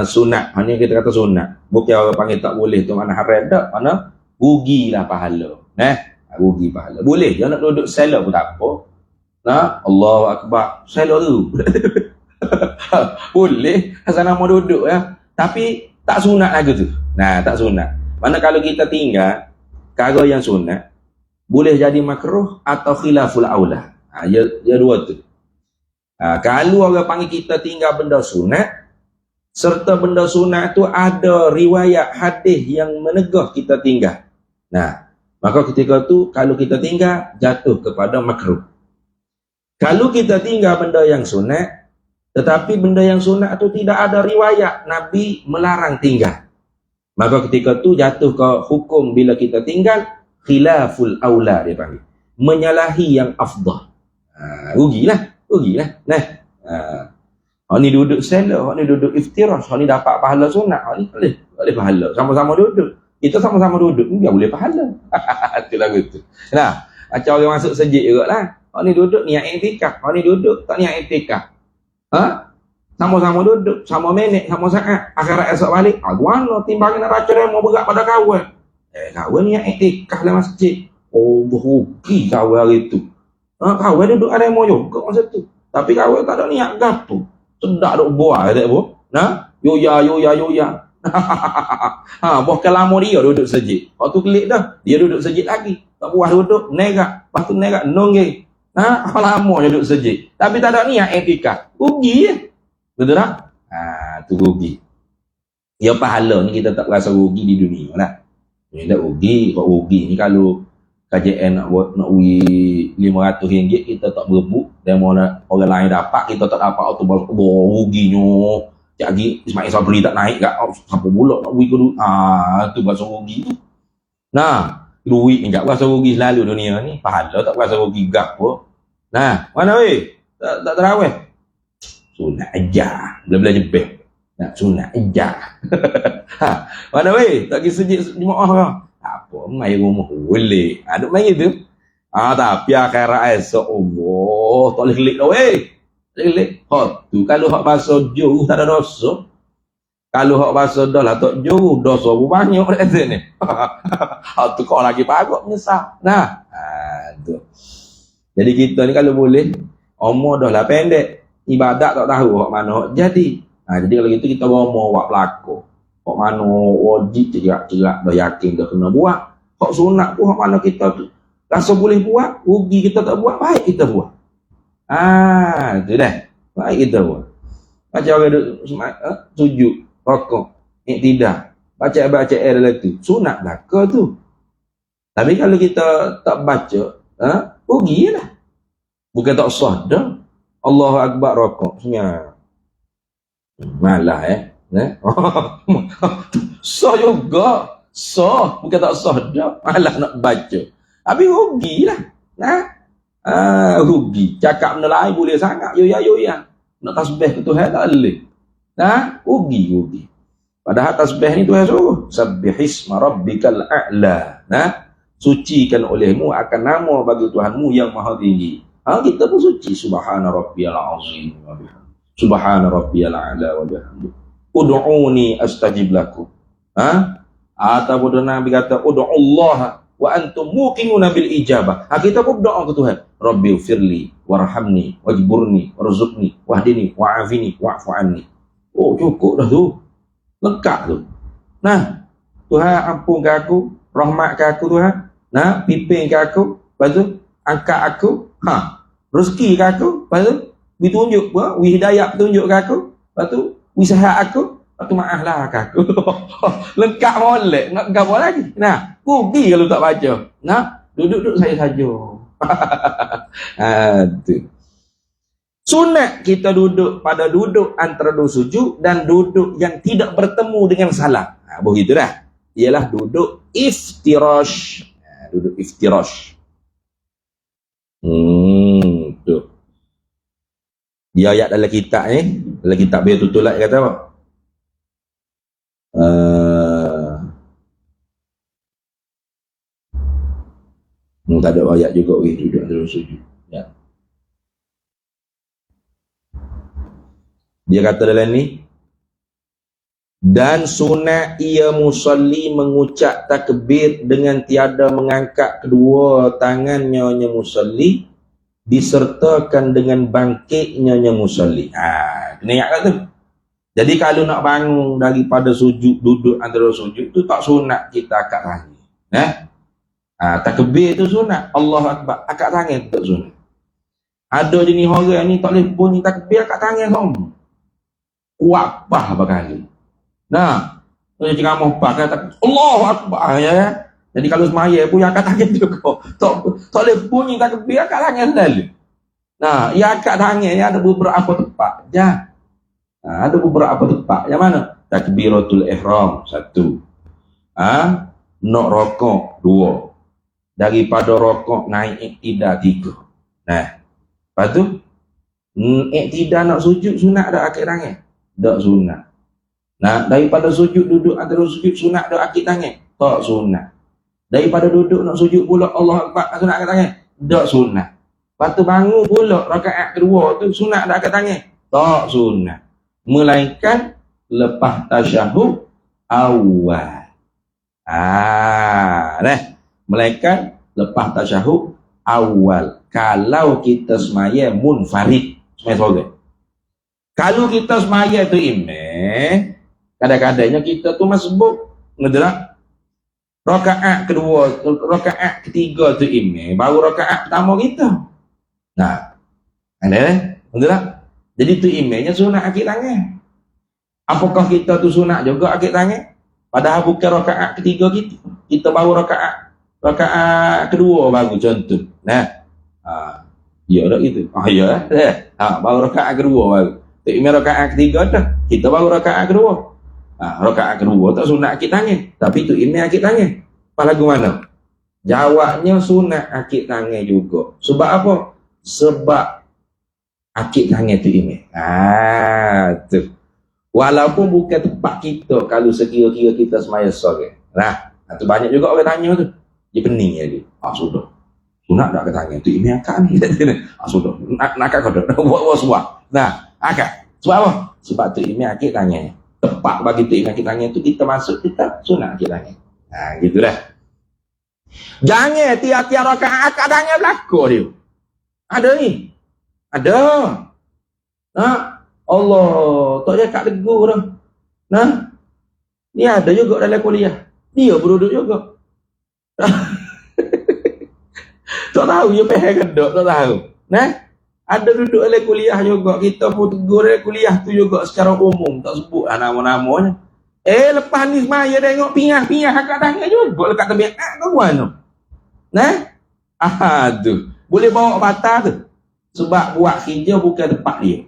sunat. Hanya kita kata sunat. Bukan orang panggil tak boleh tu mana haram tak. Mana rugilah pahala. Rugi pahala. Boleh dia nak duduk sela pun tak apa. Allahu Akbar. Sela tu. Boleh asal nama duduk ya. Tapi tak sunat lagi tu. Tak sunat. Mana kalau kita tinggal perkara yang sunat boleh jadi makruh atau khilaful aula. Ya dua tu. Kalau orang panggil kita tinggal benda sunat, serta benda sunat tu ada riwayat hadis yang menegah kita tinggal. Maka ketika tu kalau kita tinggal jatuh kepada makruh. Kalau kita tinggal benda yang sunat, tetapi benda yang sunat tu tidak ada riwayat Nabi melarang tinggal, maka ketika tu jatuh ke hukum bila kita tinggal khilaful aula, dia panggil menyalahi yang afdal. Rugilah. Ni duduk sela, ni duduk iftirash, ni dapat pahala sunat, ni boleh pahala. Sama-sama duduk. Kita sama-sama duduk, dia boleh pahala. Itulah gitu. Macam orang masuk sejid juga lah. Ni duduk niat iktikaf, ni duduk tak niat iktikaf. Sama-sama duduk, sama minit, sama saat. Akhirat esok balik, mana timbangan raca remo berat pada kawan. Kawan niat iktikaf dalam masjid. Rugi kawan hari tu. Kawan duduk ada remo juga masa tu. Tapi kawan tak ada niat gapo. Sedak duk buat tak bu. Yoya. Bahkan lama dia duduk sejid. Waktu kelik dah, dia duduk sejid lagi. Tak puas duduk, nerak. Lepas tu nerak, nonggeng. Lama dia duduk sejid. Tapi tak ada niat iktikaf. Rugi ya. Betul tak? Tu rugi. Ya pahala ni kita tak rasa rugi di dunia lah. Ni tak rugi, kok rugi ni kalau KJN nak uji RM500 kita tak berebut, dan mana orang lain dapat kita tak dapat, tu ruginya. Cak lagi Ismail Sabri tak naik kat siapa pula nak uji ke dulu. Tu rasa rugi tu. Nah, duit ni tak rasa rugi selalu dunia ni, pahala tak rasa rugi gap pun. Nah, mana weh? Tak terawih. Sunat aja. Bela-bela jebeh. Nak sunat aja. Mana weh? Tak pergi sujud jemaah ke? Apa main rumah boleh. Duk main gitu. Tapi akhirat esok Allah tak boleh klik dah weh. Tak klik. Tu kalau hak bahasa jauh tak ada dosa. Kalau hak bahasa dah lah tak jauh dosa banyak kat sini. Tu kau lagi pagak menyesal. Nah, tu. Jadi kita ni kalau boleh umur dah lah pendek, ibadat tak tahu hak mana hak jadi. Jadi kalau gitu kita umur buat pelakon. Hak mana wajib cerak-cerak dah yakin dah kena buat. Hak sunat pun hak mana kita rasa boleh buat, rugi kita tak buat, baik kita buat. Tu dah. Baik kita buat. Macam orang duk sujud, rokok, iktidah, baca dalam tu. Sunat dah ke tu. Tapi kalau kita tak baca, rugi lah. Bukan tak sah dah. Allahu Akbar rokok. Senyap. Malah sah juga. Sah. Bukan tak sah dah. Malah nak baca. Tapi rugilah. Rugi. Cakap benda lain boleh sangat. Yoya. Nak tasbih ke Tuhan tak boleh. Rugi. Padahal tasbih ni Tuhan suruh. Sabbihisma rabbikal a'la. Sucikan olehmu akan nama bagi Tuhanmu yang maha tinggi. Kita pun suci. Subhana rabbiyal azim wa bihamdi. Subhana rabbiyal a'la wa bihamdi. Ud'uni astajib lakum. Ataupun Nabi kata ud'ullaha wa antum muqinuna bil ijabah. Kita pun doa ke Tuhan. Rabbighfirli warhamni wajburni warzuqni wahdini wa'afini wa'fu anni. Cukup dah tu. Lengkap tu. Tuhan ampunkan aku, rahmatkan aku Tuhan. Pimpinkan aku, lepas tu angkat aku, rezekikan aku, lepas tu ditunjuk apa? Hidayah tunjuk ke aku, lepas tu wisahak aku, lepas tu maaflah ke aku. Lengkap molek, nak apa lagi? Rugi kalau tak baca. Duduk saya saja. Tu. Sunat kita duduk pada duduk antara dua sujud dan duduk yang tidak bertemu dengan salam. Begitu dah. Ialah duduk iftirash. Duduk iftirash. Tu. Dia ayat dalam kitab ni, dalam kitab dia tutulat kata apa? Tak ada ayat juga duduk antara sujud. Ya. Dia kata dalam ni, dan sunat ia musalli mengucap takbir dengan tiada mengangkat kedua tangannya musalli disertakan dengan bangkitnya musalli. Kena ingat tu. Jadi kalau nak bangun daripada sujud, duduk antara sujud tu tak sunat kita angkat tangan. Takbir tu sunat. Allahu Akbar, angkat tangan tu tak sunat. Ada jenis orang ni tak boleh bunyi takbir angkat tangan semua. Kuat apa kali. Dia ceramah pak kata Allahu Akbar ya. Jadi kalau semaya pun angkat tangan juga. Tak boleh bunyi takbir angkat tangan selalu. Ya angkat tangan ya ada beberapa tempat. Ada beberapa tempat. Yang mana? Takbiratul ihram 1. Nak rokok 2. Daripada rokok naik iktidal 3. Lepas tu iktidal nak sujud sunat dah angkat tangan. Tak sunat. Daripada sujud duduk antara sujud sunat dah angkat tangan. Tak sunat. Daripada duduk nak sujud pula Allah Akbar sunat angkat tangan. Tak sunat. Lepas tu bangun pula rakaat kedua tu sunat dah angkat tangan. Tak sunat. Melainkan lepas tasyahud awal. Melainkan lepas tasyahud awal. Kalau kita semaya munfarid, semaya seorang. Kalau kita semaya tu imam, kadang-kadangnya kita tu masbuk, ngedelak. Rakaat kedua, rakaat ketiga tu imam, baru rakaat pertama kita. Ngedelak. Jadi tu imamnya sunat angkat tangan. Apakah kita tu sunat juga akik tangan? Padahal bukan rakaat ketiga kita. Kita baru rakaat kedua baru contoh. Nah, ya dah itu. Ya. Baru rakaat kedua baru. Tak ini rakaat ketiga dah. Kita baru rakaat kedua. Rakaat kedua tak sunat akik tangan. Tapi tu ini akik tangan. Apa lagu mana? Jawabnya sunat akik tangan juga. Sebab apa? Sebab akik tangan tu ini. Tu. Walaupun bukan tempat kita kalau sekira-kira kita semaya sore. Nah, tu banyak juga orang tanya tu. Dia pening lagi. Sudah. Sunat tak ke tangan tu ini akak ni. Sudah. Nak akak kau dah buat semua. Nah, akak. Sebab apa? Sebab tu ini akik tangan. Tepat bagi tu ini akik tangan tu kita masuk kita sunat akik tangan. Gitu dah. Jangan tiap-tiap rakaat akak tangan berlaku dia. Ada ni. Ada. Allah, tak cakap tegur dah. Nah, ni ada juga dalam kuliah. Dia berduduk juga. Tak tahu dia pahal ke tak tahu. Nah, ada duduk dalam kuliah juga. Kita pun tegur dalam kuliah tu juga secara umum. Tak sebut nama-namanya. Lepas ni semaya tengok pingah akak tangan juga lekat tebiak ke mana. Nah, tu. Boleh bawa batal tu. Sebab buat kerja bukan tempat dia.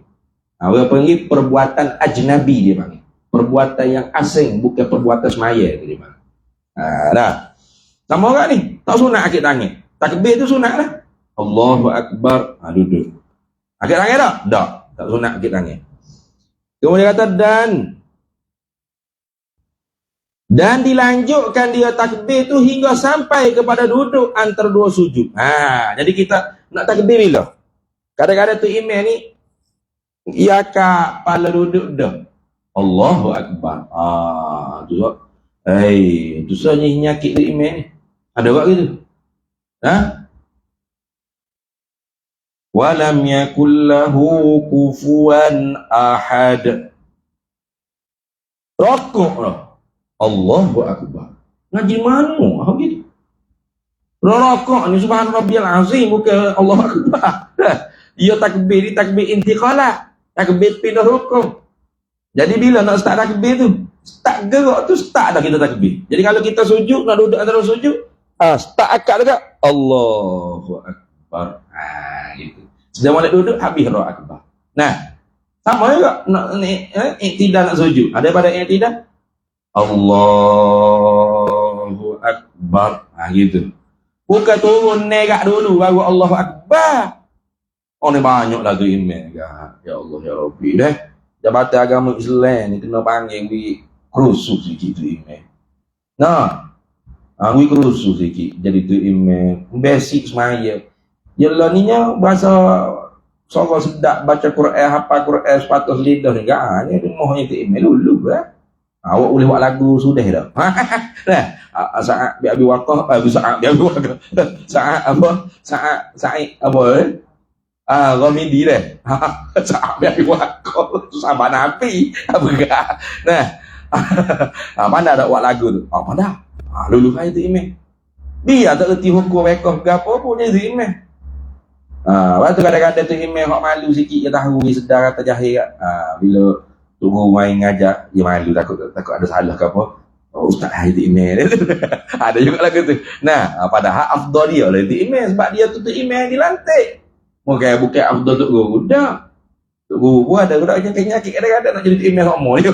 Orang panggil perbuatan ajnabi dia panggil. Perbuatan yang asing, bukan perbuatan semaya dia panggil. Dah. Sama orang ni, tak sunat akik tangan. Takbir tu sunat lah. Allahu Akbar. Duduk. Akik tangan tak? Tak. Tak sunat akik tangan. Kemudian kata dan dilanjutkan dia takbir tu hingga sampai kepada duduk antara dua sujud. Jadi kita nak takbir bila? Kadang-kadang tu imam ni ya kak pala duduk dah. Allahu Akbar. Tu sebab tu saja nyakit tu imam ni. Ada buat gitu. Walam yakul lahu kufuwan ahad. Rokok lah. Allahu Akbar. Ngaji mana? Gitu. Rokok ni subhan rabbiyal azim bukan Allahu Akbar. Dia takbir intiqalah. Takbir pindah rukuk. Jadi bila nak start takbir tu, start gerak tu start dah kita takbir. Jadi kalau kita sujud, nak duduk antara sujud, start akad dekat Allahu Akbar. Gitu. Sudah mulai duduk habis roh akbar. Nah, sama juga nak tidak nak sujud. Ada pada tidak? Allahu Akbar. Gitu. Bukan turun negak dulu baru Allahu Akbar. Ni banyak lagu imam. Ya Allah ya Rabbi dah. Jabatan agama Islam ni kena panggil we kerusuh sikit tu imam. We kerusuh sikit jadi tu imam. Basic semaya. Yalah ninya bahasa sorang sedap baca Quran, hafal Quran sepatah lidah ni kan. Ni mohonya tu imam dulu awak boleh buat lagu sudah dah. Saat Abi Waqqah, Saat apa? Said apa? Ghamidi dah. Saat Abi Waqqah sahabat Nabi. Nah. Mana ada buat lagu tu? Pada. Lulu hai tu imam. Dia tak reti hukum rekod ke apa pun dia tu imam. Lepas tu kadang-kadang tu imam hok malu sikit dia tahu dia sedar kata jahil kat. Bila tunggu main ngajak dia malu takut ada salah ke apa. Ustaz hai tu imam. Ada juga lagu tu. Nah, padahal afdal dia lah tu imam sebab dia tu imam dilantik. Bukan afdal tu guru. Dah. Tu guru pun ada budak yang penyakit kadang-kadang nak jadi tu imam hok mo dia.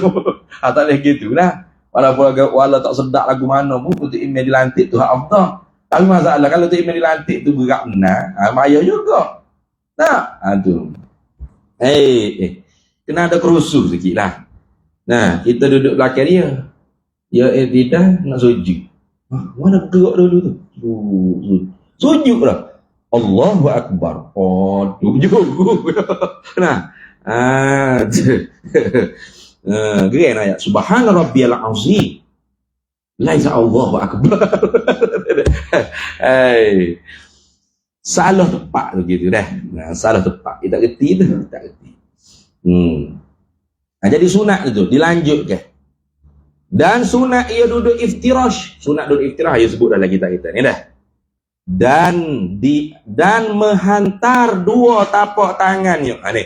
Tak boleh gitu lah. Walaupun tak sedap lagu mana pun tu imam dilantik tu hak afdal. Tapi masalah kalau tu imam dilantik tu berat benar, bahaya juga. Tu. Kena ada kerusuh sikit lah. Nah, kita duduk belakang dia. Dia tidak nak sujud. Mana bergerak dulu tu? Sujud lah. Allahu Akbar. Sujud. Nah. Keren ayat. Subhana rabbiyal azim. Laisa Allahu Akbar. Salah tepat tu gitu dah. Salah tepat. Dia tak reti tu. Tak reti. Jadi sunat itu dilanjutkan. Dan sunat ia duduk iftirash. Sunat duduk iftirash ia sebut dalam kitab kita ni dah. Dan menghantar dua tapak tangannya. Ni.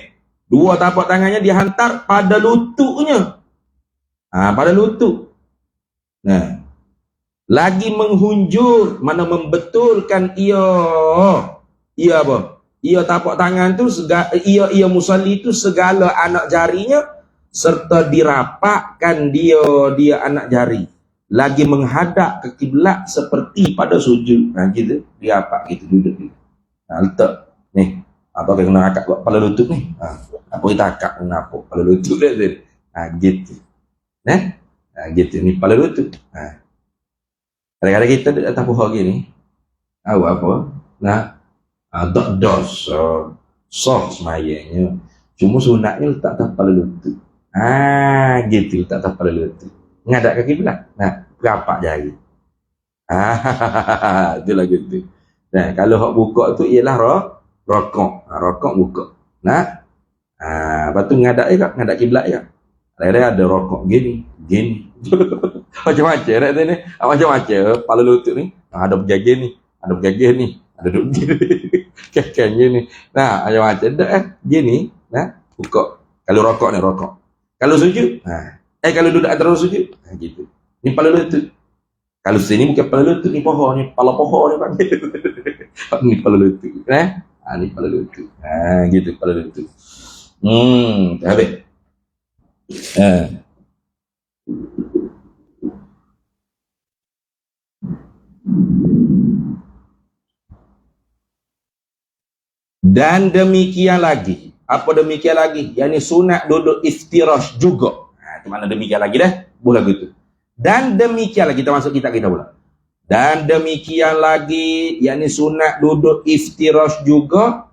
Dua tapak tangannya dihantar pada lututnya. Pada lutut. Nah, lagi menghunjur, mana membetulkan ia apa? Ia tapak tangan tu ia musalli tu segala anak jarinya serta dirapakkan dia anak jari. Lagi menghadap ke kiblat seperti pada sujud. Gitu, dirapak gitu, duduk gitu. Letak ni. Apa kena akak buat kepala lutut ni? Apa kita akak kenapa kepala lutut dia tu? Gitu. Gitu ni kepala lutut. Kadang-kadang kita duduk atas pohon gini. Apa? Dos soh semayanya. Cuma sunatnya letak atas kepala lutut. Gitu letak atas kepala lutut. Ngadap kaki belah. Berapak jari. Itulah gitu. Nah, kalau hak buka tu ialah rokok. Rokok buka. Lepas tu ngadap kiblat je. Kadang-kadang ada rokok gini. Macam-macam nak ni. Macam-macam kepala lutut ni. Ada berjaga ni, ada duduk gini. Kakak gini. Macam-macam dah gini. Buka. Kalau rokok ni rokok. Kalau sujud, kalau duduk antara sujud, gitu. Ni kepala lutut. Kalau sini bukan kepala lutut, ni pohon ni, kepala pohon ni panggil. Ni kepala lutut. Ni kepala lutut. Gitu kepala lutut. Habis. Dan demikian lagi. Apa demikian lagi? Yang ni sunat duduk iftirash juga. Itu mana demikian lagi dah? Boleh gitu. Dan demikian lagi, kita masuk kita pula. Dan demikian lagi, yang ni sunat duduk iftirash juga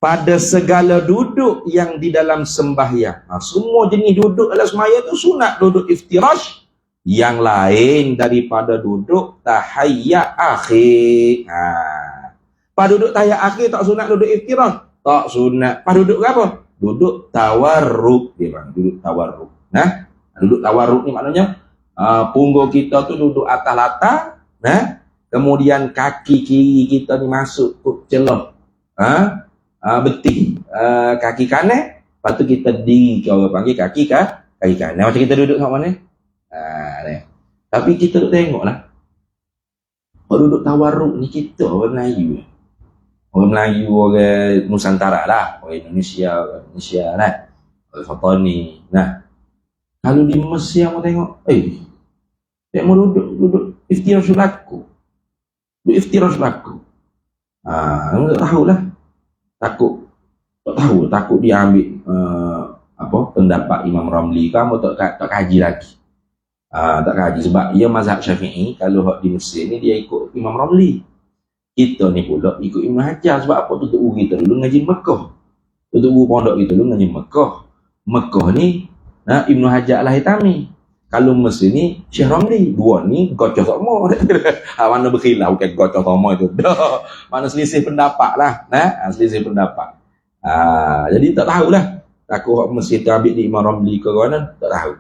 pada segala duduk yang di dalam sembahyang. Semua jenis duduk dalam sembahyang tu sunat duduk iftirash. Yang lain daripada duduk tahiyyat akhir. Pada duduk tahiyyat akhir tak sunat duduk iftirash. Tak sunat. Pada duduk apa? Duduk tawarruk. Duduk tawarruk. Duduk tawarruk ni maknanya punggung kita tu duduk atas latar. Kemudian kaki kiri kita ni masuk ke celah betih kaki kanan. Lepas tu kita diri, orang panggil kaki kanan. Macam kita duduk kat mana? Tapi kita tengoklah, kalau duduk tawarruk ni kita orang Melayu, orang Nusantara lah, orang Indonesia lah, orang Fatani. Kalau di Mesir mau tengok, dia mau duduk iftirash laku, duduk iftirash laku. Tak tahulah, takut dia ambil pendapat Imam Ramli, kamu tak kaji lagi. Tak kaji sebab ia mazhab Syafi'i. Kalau hak di Mesir ni dia ikut Imam Ramli. Kita ni pula ikut Ibn Hajar. Sebab apa? Tutup guru kita dulu ngaji Mekah. Tutup guru pondok kita dulu ngaji Mekah. Mekah ni Ibn Hajar Al-Haytami. Kalau Mesir ni Syekh Ramli. Dua ni gocah sama. Mana berkhilaf bukan gocah sama itu. Mana selisih pendapat lah. Selisih pendapat. Jadi tak tahulah. Takut Mesir ambil di Imam Ramli ke mana, tak tahu.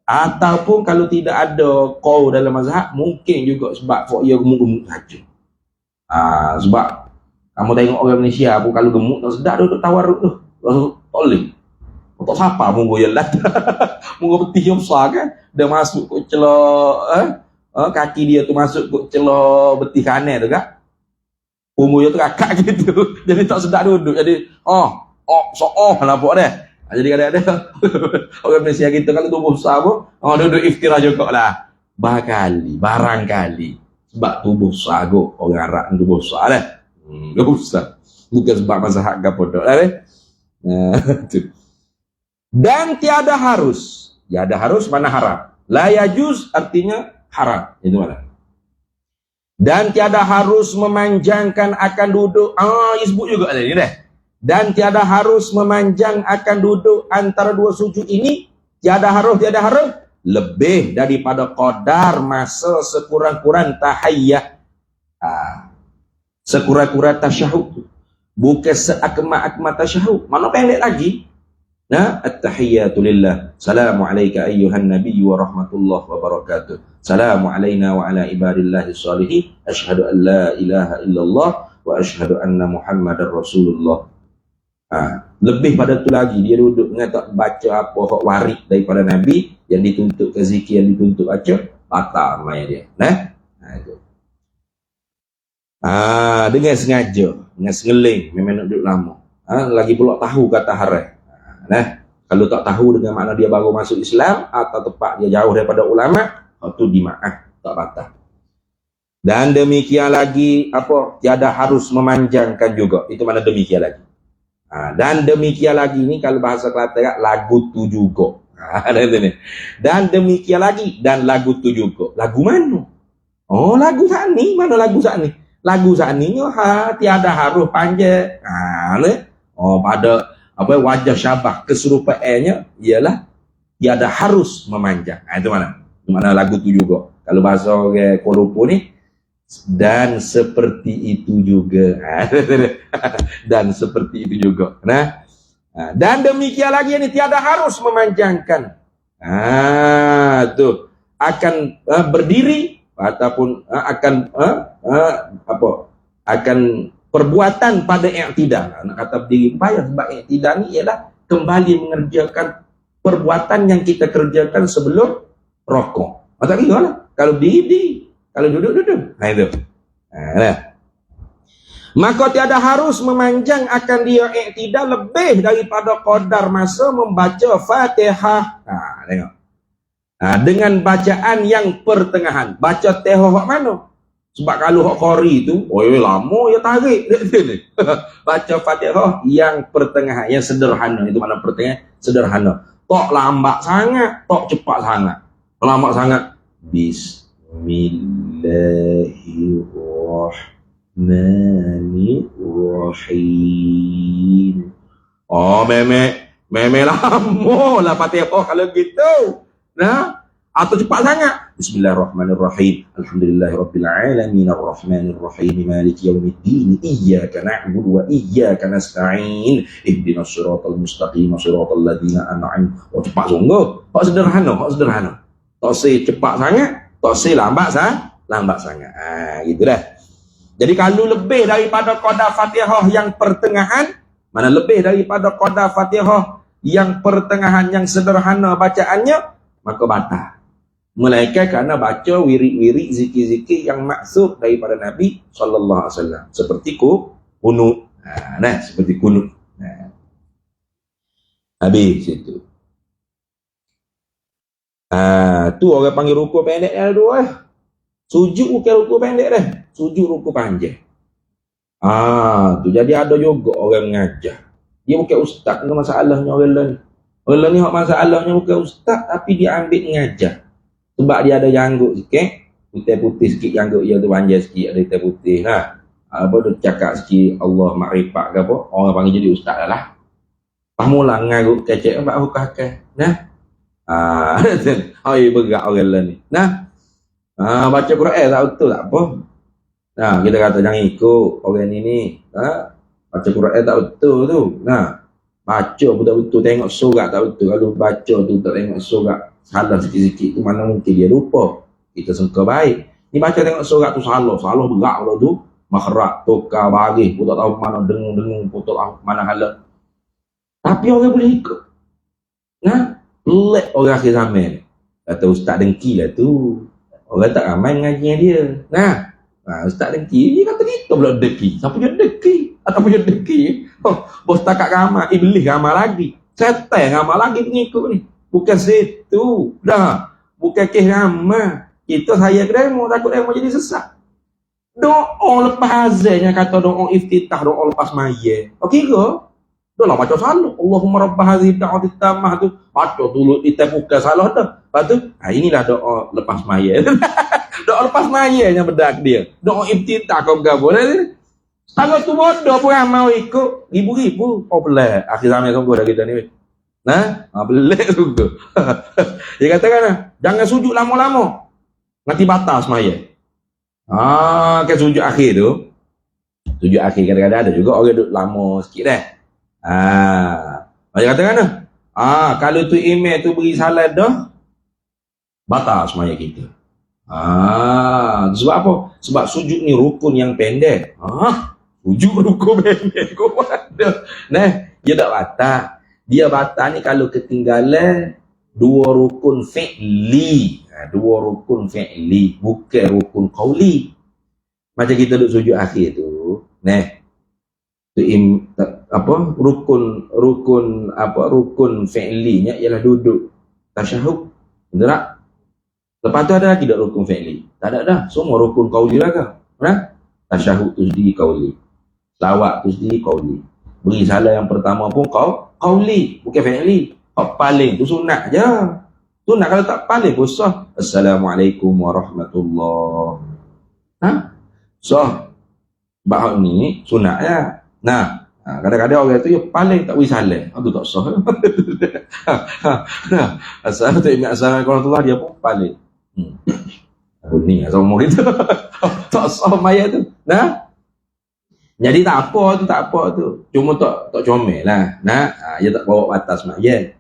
Ataupun kalau tidak ada qaul dalam mazhab, mungkin juga sebab ia gemuk-gemuk saja. Sebab kamu tengok orang Malaysia pun kalau gemuk tak sedap duduk tawarruk tu. Toleh. Tak siapa munggu yang lat. Munggu peti yang besar kan, dia masuk ke celah kaki dia tu masuk ke celah beti kanan tu kan. Punggu dia tu kakak gitu. Jadi tak sedap duduk. Jadi nampak dah. Jadi kadang-kadang orang Malaysia kita kalau tubuh besar pun duduk iftirash juga lah. Barangkali sebab tubuh besar kot. Orang Arab tubuh besar lah. Besar. Bukan sebab mazhab ke podok lah. Dan tiada harus. Tiada harus mana haram. La yajuz artinya haram. Itu mana? Dan tiada harus memanjangkan akan duduk. Disebut juga tadi dah. Dan tiada harus memanjang akan duduk antara dua sujud ini. Tiada harus lebih daripada qadar masa sekurang-kurang tahiyyat. Sekurang-kurang tasyahud. Bukan seakmat-akmat tasyahud. Mana pendek lagi? At-tahiyyatu lillah. Salamu alayka ayyuhan nabiyyu wa rahmatullahi wa barakatuh. Salamu alayna wa ala ibadillahi salihin. Ashhadu an la ilaha illallah wa ashhadu anna Muhammadar Rasulullah. Lebih pada tu lagi, dia duduk dengan tak baca apa hak warid daripada Nabi yang dituntut ke zikir, yang dituntut baca, batal maya dia. Itu. Dengan sengaja, dengan sengeling, memang nak duduk lama. Lagi pula tahu kata haram. Kalau tak tahu dengan makna dia baru masuk Islam atau tepat dia jauh daripada ulama, itu dimaaf, tak batal. Dan demikian lagi tiada harus memanjangkan juga. Itu mana demikian lagi. Dan demikian lagi ni kalau bahasa Kelantan lagu tu juga. Dan demikian lagi dan lagu tu juga. Lagu mana? Oh, lagu sani. Mana lagu sani? Lagu saninya tiada harus panjang. Pada wajah syabah keserupaannya ialah tiada harus memanjang. Itu mana? Itu mana lagu tu juga. Kalau bahasa orang Kuala Lumpur ni, dan seperti itu juga. Dan seperti itu juga. Dan demikian lagi ini tiada harus memanjangkan. Tuh akan berdiri ataupun akan perbuatan pada i'tidal. Nak kata berdiri payah sebab i'tidal ni ialah kembali mengerjakan perbuatan yang kita kerjakan sebelum rokok. Tak kira lah. Kalau berdiri, kalau duduk. Itu. Maka tiada harus memanjang akan dia i'tidal lebih daripada qadar masa membaca Fatihah. Tengok. Dengan bacaan yang pertengahan. Baca tehah mana? Sebab kalau hak qari tu, lama ya tarik. Baca Fatihah yang pertengahan, yang sederhana. Itu mana pertengahan? Sederhana. Tak lambat sangat, tak cepat sangat. Lambat sangat. Bismillahirrahmanirrahim. Memang lama lah Fatihah kalau gitu. Atau cepat sangat. Bismillahirrahmanirrahim. Alhamdulillahirrabbilalamin. Arrahmanirrahim. Maliki yaumiddin. Iyyaka na'budu wa iyyaka nasta'in. Ihdinas siratal mustaqim. Siratal ladzina an'amta. Cepat sungguh. Hak sederhana. Tak cepat sangat, tak lambat sangat. Gitu dah. Jadi kalau lebih daripada qadar Fatihah yang pertengahan, mana lebih daripada qadar Fatihah yang pertengahan yang sederhana bacaannya, maka batal. Melainkan kerana baca wirid-wirid zikir-zikir yang maksud daripada Nabi sallallahu alaihi wasallam, seperti kunut. Seperti kunut. Habis itu. Tu orang panggil rukuk pendek dah tu. Sujud bukan rukuk pendek dah. Sujud rukuk panjang. Tu jadi ada juga orang mengajar. Dia bukan ustaz, itu masalahnya orang lain. Orang lain ni masalahnya bukan ustaz, tapi dia ambil mengajar. Sebab dia ada janggut sikit, putih-putih sikit janggut dia tu, panjang sikit, ada hitam putih. Dia cakap sikit Allah makrifat ke apa, orang panggil jadi ustaz dah lah. Pahmula ngarut kecek apa hukakan. Berat orang lain ni. Baca Quran tak betul tak apa. Kita kata jangan ikut orang ni. Baca Quran tak betul tu. Baca betul-betul, tengok surat tak betul. Kalau baca tu tak tengok surat, salah sikit-sikit tu, mana mungkin dia lupa. Kita sangka baik. Ni baca tengok surat tu salah berat lah tu. Makhraj, tukar, baris, pun tak tahu mana dengung-dengung, pun tak tahu mana halat. Tapi orang boleh ikut. Lek orang akhir zaman. Kata ustaz dengki lah tu. Orang tak ramai mengaji dia. Ustaz dengki, dia kata kita pula dengki. Siapa punya dengki? Atau punya dengki? Bos takak ramai, iblis ramai lagi. Setan ramai lagi pengikut ni. Bukan situ. Bukan kes ramai. Kita saya demo, takut demo jadi sesat. Doa lepas azannya kata doa iftitah, doa lepas mayat. Okey ke? Dah lah baca salah. Allahumma rabbah hadhihi da'wati tammah tu. Baca dulu kita buka salah dah. Lepas tu, inilah doa lepas mayat. Doa lepas mayat yang bedak dia. Doa iftitah kau gabung. Kalau tu bodoh pun mau ikut ribu-ribu. Pelik. Akhir zaman sungguh dah kita ni. Pelik sungguh. Dia katakan, jangan sujud lama-lama. Nanti batal semayat. Kan sujud akhir tu. Sujud akhir kadang-kadang ada juga orang duduk lama sikit dah. Macam katakan dah. Kalau tu email tu beri salat dah, batal semayat kita. Sebab apa? Sebab sujud ni rukun yang pendek. Sujud rukun pendek. Kau ada. Dia tak batal. Dia batal ni kalau ketinggalan dua rukun fi'li. Dua rukun fi'li, bukan rukun qauli. Macam kita duduk sujud akhir tu, tu rukun fi'linya ialah duduk tasyahud. Betul tak? Lepas tu ada lagi tak rukun fi'li? Tak ada dah. Semua rukun qauli lah ke? Tasyahud tu sendiri qauli. Selawat tu sendiri qauli. Beri salam yang pertama pun qauli, bukan fi'li. Paling tu sunat je. Sunat kalau tak paling pun sah. Assalamualaikum warahmatullahi. Sah. Bahak ni sunat je. Kadang-kadang orang tu paling tak beri salam. Itu tak sah. Assalamualaikum warahmatullahi, dia pun paling. Aku ni asal umur itu. Tak sah mayat tu. Jadi tak apa tu. Cuma tak comel lah. Dia tak bawa batas mayat.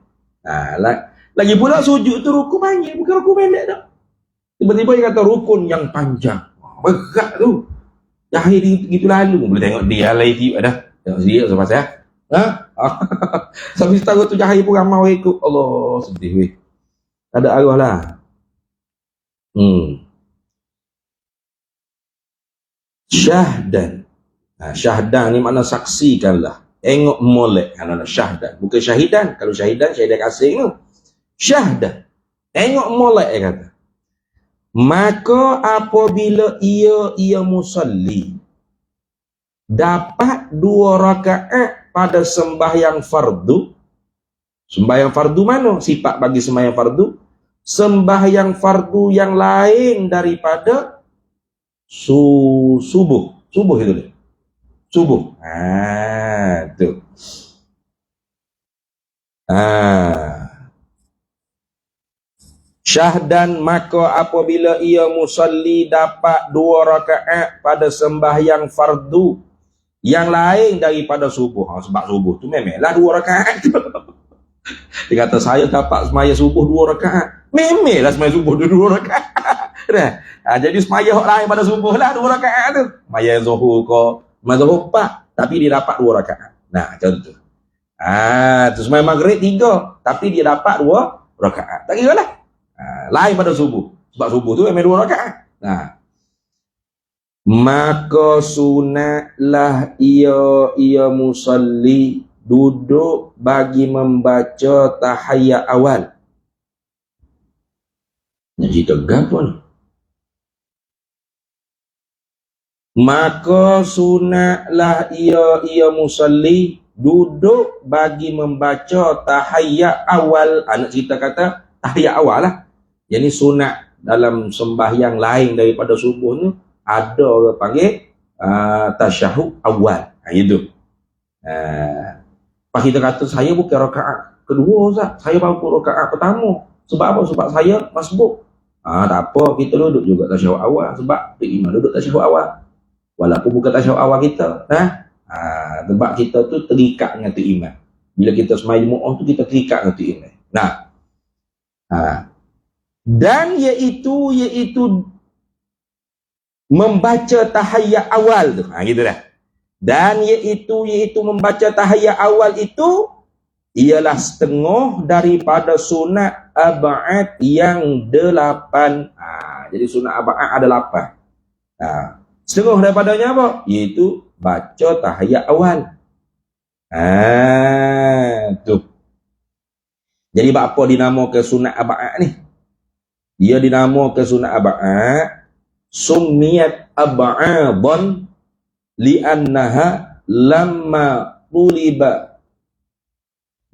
Lagi pula sujud tu rukun banyak, bukan rukun pendek tak. Tiba-tiba dia kata rukun yang panjang. Berat tu. Jahil gitu lalu. Boleh tengok dia lain tiba dah. Tengok dia sebab saya. Sampai tahu tu jahil pun ramai orang ikut. Allah, sedih weh. Tak ada arwah lah. Syahdan. Syahdan ni makna saksikanlah. Engok molek. Syahdan. Bukan syahidan. Kalau syahidan kasing tu. Syahdan. Engok molek kata. Maka apabila ia musalli dapat 2 rakaat pada sembahyang fardu. Sembahyang fardu mana? Sifat bagi sembahyang fardu. Sembahyang fardu yang lain daripada subuh. Subuh itu dia. Subuh. Tu. Syahdan, maka apabila ia musalli dapat 2 rakaat pada sembahyang fardu yang lain daripada subuh. Sebab subuh tu memanglah 2 rakaat. Dia kata saya dapat sembahyang subuh 2 rakaat. Memanglah sembahyang subuh 2 rakaat. Jadi sembahyang lain pada subuh lah 2 rakaat tu. Sembahyang zuhur ke, sembahyang zuhur 4, tapi dia dapat 2 rakaat. Macam tu. Tu sembahyang maghrib 3, tapi dia dapat 2 rakaat. Tak kira lah. Lain pada subuh. Sebab subuh tu memang 2 rakaat. Maka sunatlah ia musalli duduk bagi membaca tahiyat awal. Nak cerita apa ni? Maka sunatlah ia musalli duduk bagi membaca tahiyat awal. Nak cerita kata tahiyat awal lah. Jadi sunat dalam sembahyang lain daripada subuh ni ada orang panggil tasyahud awal. Itu. Pas kita kata saya bukan rakaat kedua Ustaz, saya baru rakaat pertama. Sebab apa? Sebab saya masbuk. Tak apa, kita duduk juga tasyahud awal sebab imam duduk tasyahud awal. Walaupun bukan tasyahud awal kita, sebab kita tu terikat dengan tu imam. Bila kita sembahyang Jumaat tu kita terikat dengan tu imam. Dan iaitu membaca tahiyat awal tu. Gitu dah. Dan iaitu membaca tahiyat awal itu ialah setengah daripada sunat ab'ad yang 8. Jadi sunat ab'ad ada 8. Setengah daripadanya apa? Iaitu baca tahiyat awal. Tu. Jadi apa dinamakan sunat ab'ad ni? Dia dinamakan sunat ab'ad, summiyat ab'adhan li'annaha lamma tuliba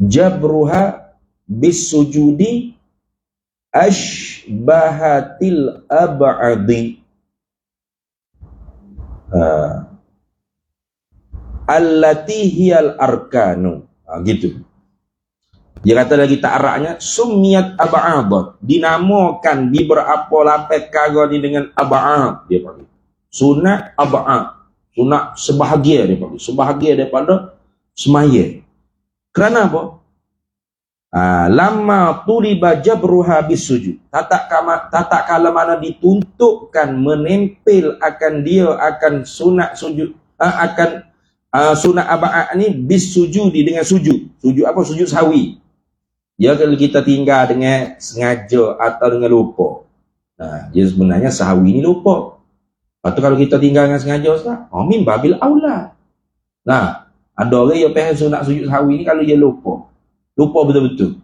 jabruha bisujudi ashbahatil ab'adi allati hiyal arkanu. Gitu. Dia kata lagi ta'raknya summiyat ab'adhan, dinamakan di berapa lapis perkara ni dengan ab'ad. Dia panggil sunat ab'ad, sunat sebahagia. Dia panggil sebahagia daripada semaya. Kerana apa? Lama tuliba jabruha bisujud, tatak kala mana dituntukkan menempel akan dia akan sunat sujud, Sunat aba'ah ni bis sujudi, dengan sujud. Sujud apa? Sujud sahwi. Ya, kalau kita tinggal dengan sengaja atau dengan lupa. Nah, dia sebenarnya sahwi ni lupa. Lepas tu kalau kita tinggal dengan sengaja, Ustaz, min babil aula. Nah, ada orang yang faham sunat sujud sahwi ni kalau dia lupa. Lupa betul-betul.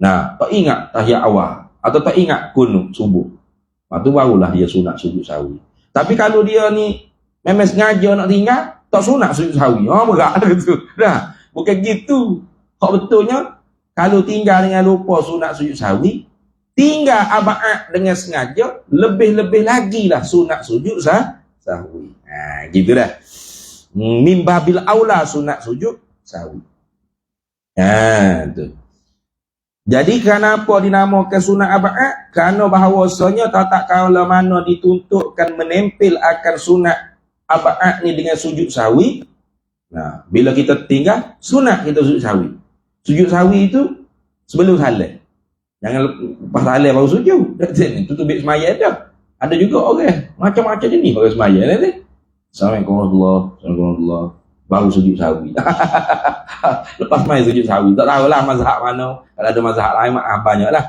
Nah, tak ingat tahiyat awal atau tak ingat kunut subuh. Lepas tu barulah dia sunat sujud sahwi. Tapi kalau dia ni memang sengaja nak tinggal, tak sunat sujud sahwi. Berat tu. Nah, bukan gitu. Hak betulnya, kalau tinggal dengan lupa sunat sujud sahwi, tinggal aba'ah dengan sengaja, lebih-lebih lagi lah sunat sujud sahwi. Gitu dah. Min babil aula sunat sujud sahwi. Tu. Jadi kenapa dinamakan sunat aba'ah? Kerana bahawasanya tak kala mana dituntutkan menempel akan sunat aba'ah ni dengan sujud sahwi. Nah, bila kita tinggal, sunat kita sujud sahwi. Sujud sahwi itu sebelum salat. Jangan lepas salat baru sujud. Tutup bib semaya dah. Ada juga orang macam-macam jenis orang semaya nanti. Assalamualaikum warahmatullahi baru sujud sahwi. Lepas semaya sujud sahwi. Tak tahulah mazhab mana. Kalau ada mazhab lain banyaklah.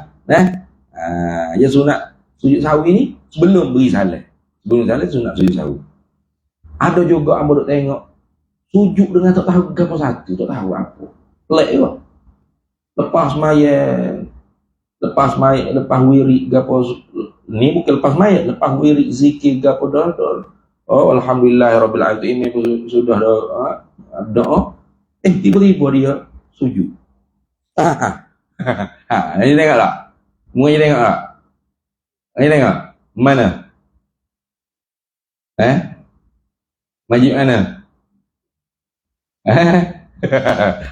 Ya sunat sujud sahwi ni sebelum beri salat. Sebelum salat sunat sujud sahwi. Ada juga hamba duk tengok sujud dengan tak tahu apa satu, tak tahu apa. Pelik juga. Lepas mayat, lepas wirid gapo ni, bukan lepas mayat, lepas wirid zikir gapo dah. Alhamdulillahirabbil alamin sudah doa. Tiba-tiba dia sujud. Ini tengok tak? Semuanya tengok tak? Ini tengok. Mana? Majid mana?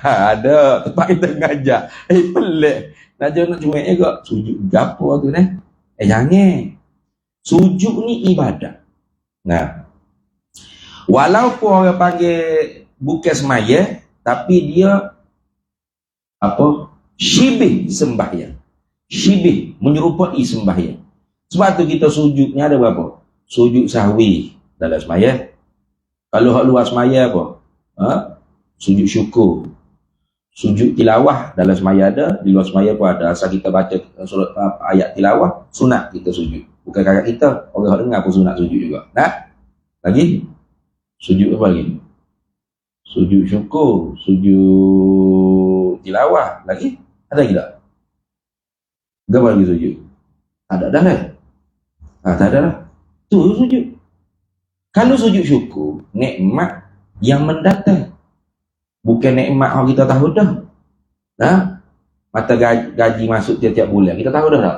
Ada tempat kita ngajar. Pelik. Nak cuma juga sujud gapo tu ni. Jangan. Sujud ni ibadat. Nah, walaupun orang panggil bukan semaya, tapi dia apa? Syibih sembahyang. Syibih menyerupai sembahyang. Sebab tu kita sujudnya ada berapa? Sujud sahwi dalam semaya. Kalau hak luar semaya apa? Sujud syukur. Sujud tilawah dalam semaya ada, di luar semaya pun ada. Asal kita baca surat ayat tilawah, sunat kita sujud. Bukan kakak kita, orang hak dengar pun sunat sujud juga. Nah, lagi sujud apa lagi? Sujud syukur, sujud tilawah, lagi ada lagi tak? Berapa lagi sujud? Ada dah lah. Tak ada lah. Tu sujud. Kalau sujud syukur, nikmat yang mendatang. Bukan nikmat yang kita tahu dah. Mata gaji masuk tiap-tiap bulan. Kita tahu dah tak?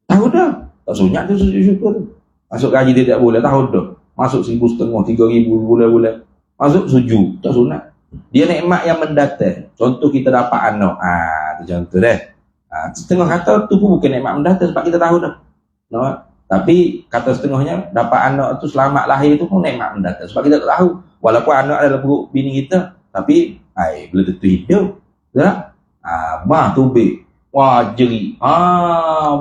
Tahu dah. Tak sunat tu sujud syukur tu. Masuk gaji tiap-tiap bulan, tahu dah. Masuk 1,500, 3,000 bulan-bulan. Masuk sujud. Tak sunat. Dia nikmat yang mendatang. Contoh kita dapat anak. Tu contoh dah. Setengah kata tu pun bukan nikmat mendatang sebab kita tahu dah. Tapi kata setengahnya dapat anak tu selamat lahir tu pun nikmat mendatang sebab kita tak tahu. Walaupun anak adalah perut bini kita, tapi belum tentu hidup. Tak? Tubik. Wah, jeri.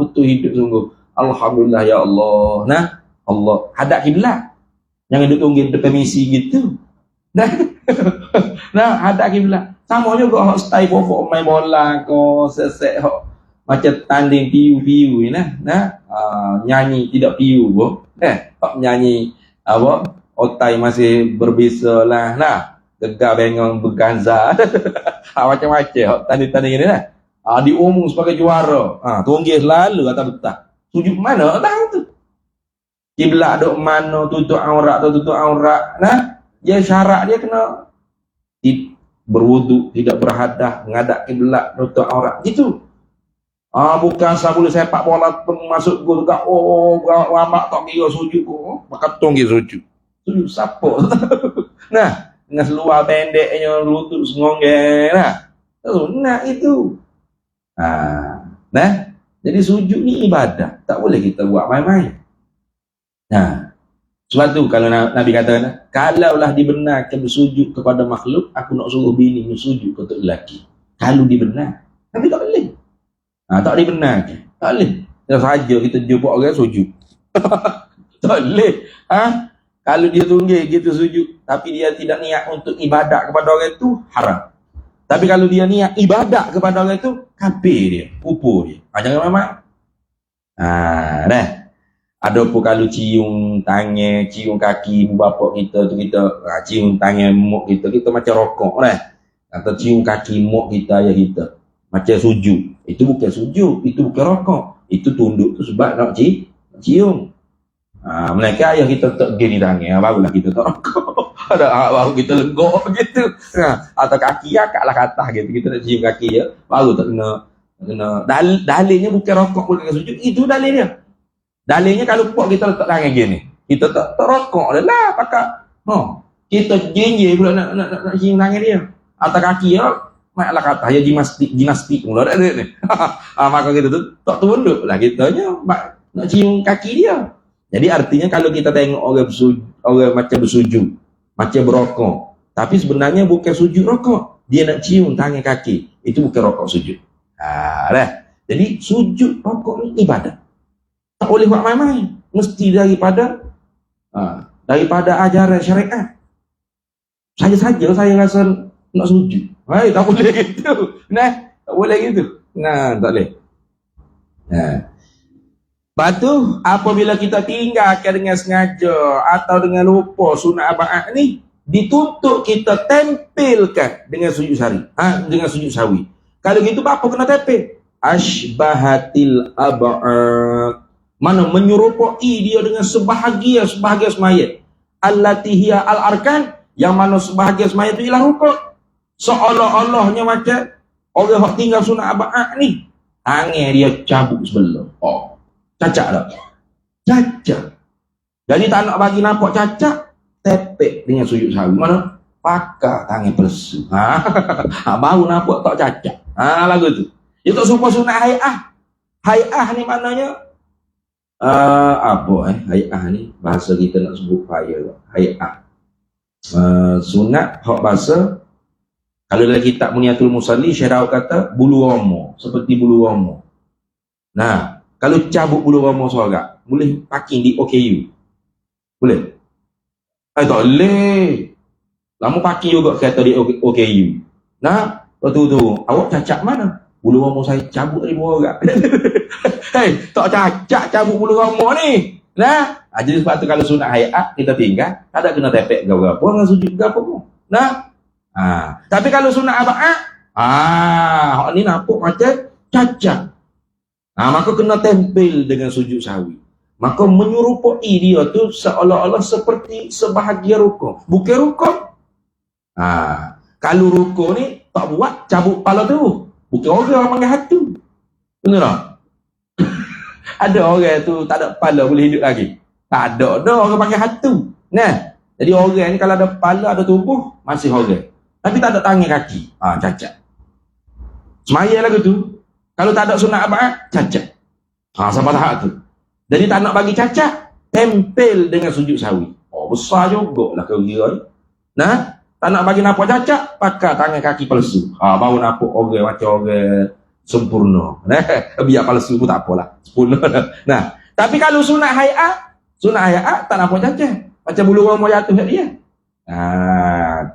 Betul hidup sungguh. Alhamdulillah ya Allah. Nah, Allah hadap kiblat. Jangan duduk tunggu depan misi gitu. Nah, hadap kiblat. Sama juga hak style pokok main bola ko sesek hak macam tanding piu-piu ni nyanyi tidak piu pun. Hak nyanyi apa? Otai masih berbisa lah. Gegar bengong berganza. Macam-macam hak tanding-tanding ni diumum sebagai juara. Tunggih selalu kata betah. Sujud mana? Tahu tu. Kiblat duk mana, tutup aurat atau tutup aurat. Dia syarat dia kena berwuduk, tidak berhadah, menghadap kiblat, tutup aurat. Gitu. Bukan sabulu sepak bola masuk gol dekat wamak tak kira sujud ko. Maka tunggih sujud. Sujud siapa? Dengan seluar pendeknya lutut sengongge. Nak itu. Jadi sujud ni ibadah. Tak boleh kita buat main-main. Sebab tu kalau Nabi kata, kalaulah dibenarkan bersujud kepada makhluk, aku nak suruh bini bersujud untuk lelaki. Kalau dibenar. Tapi tak boleh. Tak dibenarkan. Tak boleh. Dah saja kita jumpa orang sujud. Tak boleh. Kalau dia tunggih gitu sujud, tapi dia tidak niat untuk ibadat kepada orang itu, haram. Tapi kalau dia niat ibadat kepada orang itu, kafir dia, kufur dia. Jangan memang. Dah. Ada pun kalau cium tangan, cium kaki ibu bapa kita tu kita cium tangan mak kita macam rokok dah. Atau cium kaki mak kita ayah kita macam sujud. Itu bukan sujud, itu bukan rokok. Itu tunduk tu sebab nak cium. Mereka ayah kita tak gini tangan, barulah kita tak rokok. Ada baru kita lenggok gitu. Atau kaki akaklah kata gitu. Kita nak cium kaki dia, baru tak kena. Dalilnya bukan rokok, bukan sujud. Itu dalilnya. Dalilnya kalau pok kita letak tangan gini, kita tak rokok dah lah pakak. Kita jenje pula nak cium tangan dia. Atau kaki dia, maklah kata ya gimnastik mula dah ni. Maka kita tu tak tunduk lah kitanya nak cium kaki dia. Jadi artinya kalau kita tengok orang macam bersujud, macam berokok, tapi sebenarnya bukan sujud rokok, dia nak cium tangan kaki, itu bukan rokok sujud. Dah. Jadi sujud rokok ni ibadah. Tak boleh buat main-main, mesti daripada ajaran syariat. Saja saya rasa nak sujud. Tak boleh gitu. Tak boleh gitu. Tak boleh. Lepas tu, apabila kita tinggalkan dengan sengaja atau dengan lupa sunat aba'ah ni, dituntut kita tempelkan dengan sujud sari. Dengan sujud sawi. Kalau gitu, apa kena tempel? Ashbahatil aba'ah. Mana menyerupai dia dengan sebahagia semayat. Allati hiya al-arkan, yang mana sebahagia semayat itu ialah rukuk. Seolah-olahnya macam orang yang tinggal sunat aba'ah ni, tangan dia cabut sebelah. Cacat tak? Cacat. Jadi tak nak bagi nampak cacat, tepek dengan sujud sawi. Mana? Pakai tangan pelesu. Baru nampak tak cacat. Lagu tu. Itu supaya sunat hay'ah. Hay'ah ni maknanya hay'ah ni bahasa kita nak sebut hay'ah. Sunat hak bahasa kalau dalam kitab Muniatul Musalli Syarah kata bulu roma, seperti bulu roma. Kalau cabut bulu roma seorang boleh parking di OKU, boleh? Tak boleh. Lama parking juga kata di OKU. Tu awak cacat mana? Bulu roma saya cabut dari orang. Tak cacat cabut bulu roma ni. Jadi sebab tu kalau sunat hayat kita tinggal, tak ada kena tepek apa dengan sujud apa pun. Tapi kalau sunat aba'ah, hak ni nampak macam cacat. Maka kena tempel dengan sujud sawi. Maka menyerupai dia tu seolah-olah seperti sebahagia rukuk. Bukan rukuk. Kalau rukuk ni tak buat cabut kepala tu. Bukan orang panggil hatu. Benar tak? Ada orang tu tak ada kepala boleh hidup lagi. Tak ada orang panggil hatu. Jadi orang ni kalau ada kepala, ada tubuh, masih orang. Tapi tak ada tangan kaki. Cacat. Semaya lagu tu. Kalau tak ada sunat aba'ah, cacat. Sampai tahap tu. Jadi tak nak bagi cacat, tempel dengan sujud sawi. Besar juga lah kau kira ni. Tak nak bagi nampak cacat, pakai tangan kaki palsu. Baru nampak orang macam orang sempurna. Biar palsu pun tak apalah. Sempurna. Tapi kalau sunat hayat tak nampak cacat. Macam bulu roma jatuh kat dia.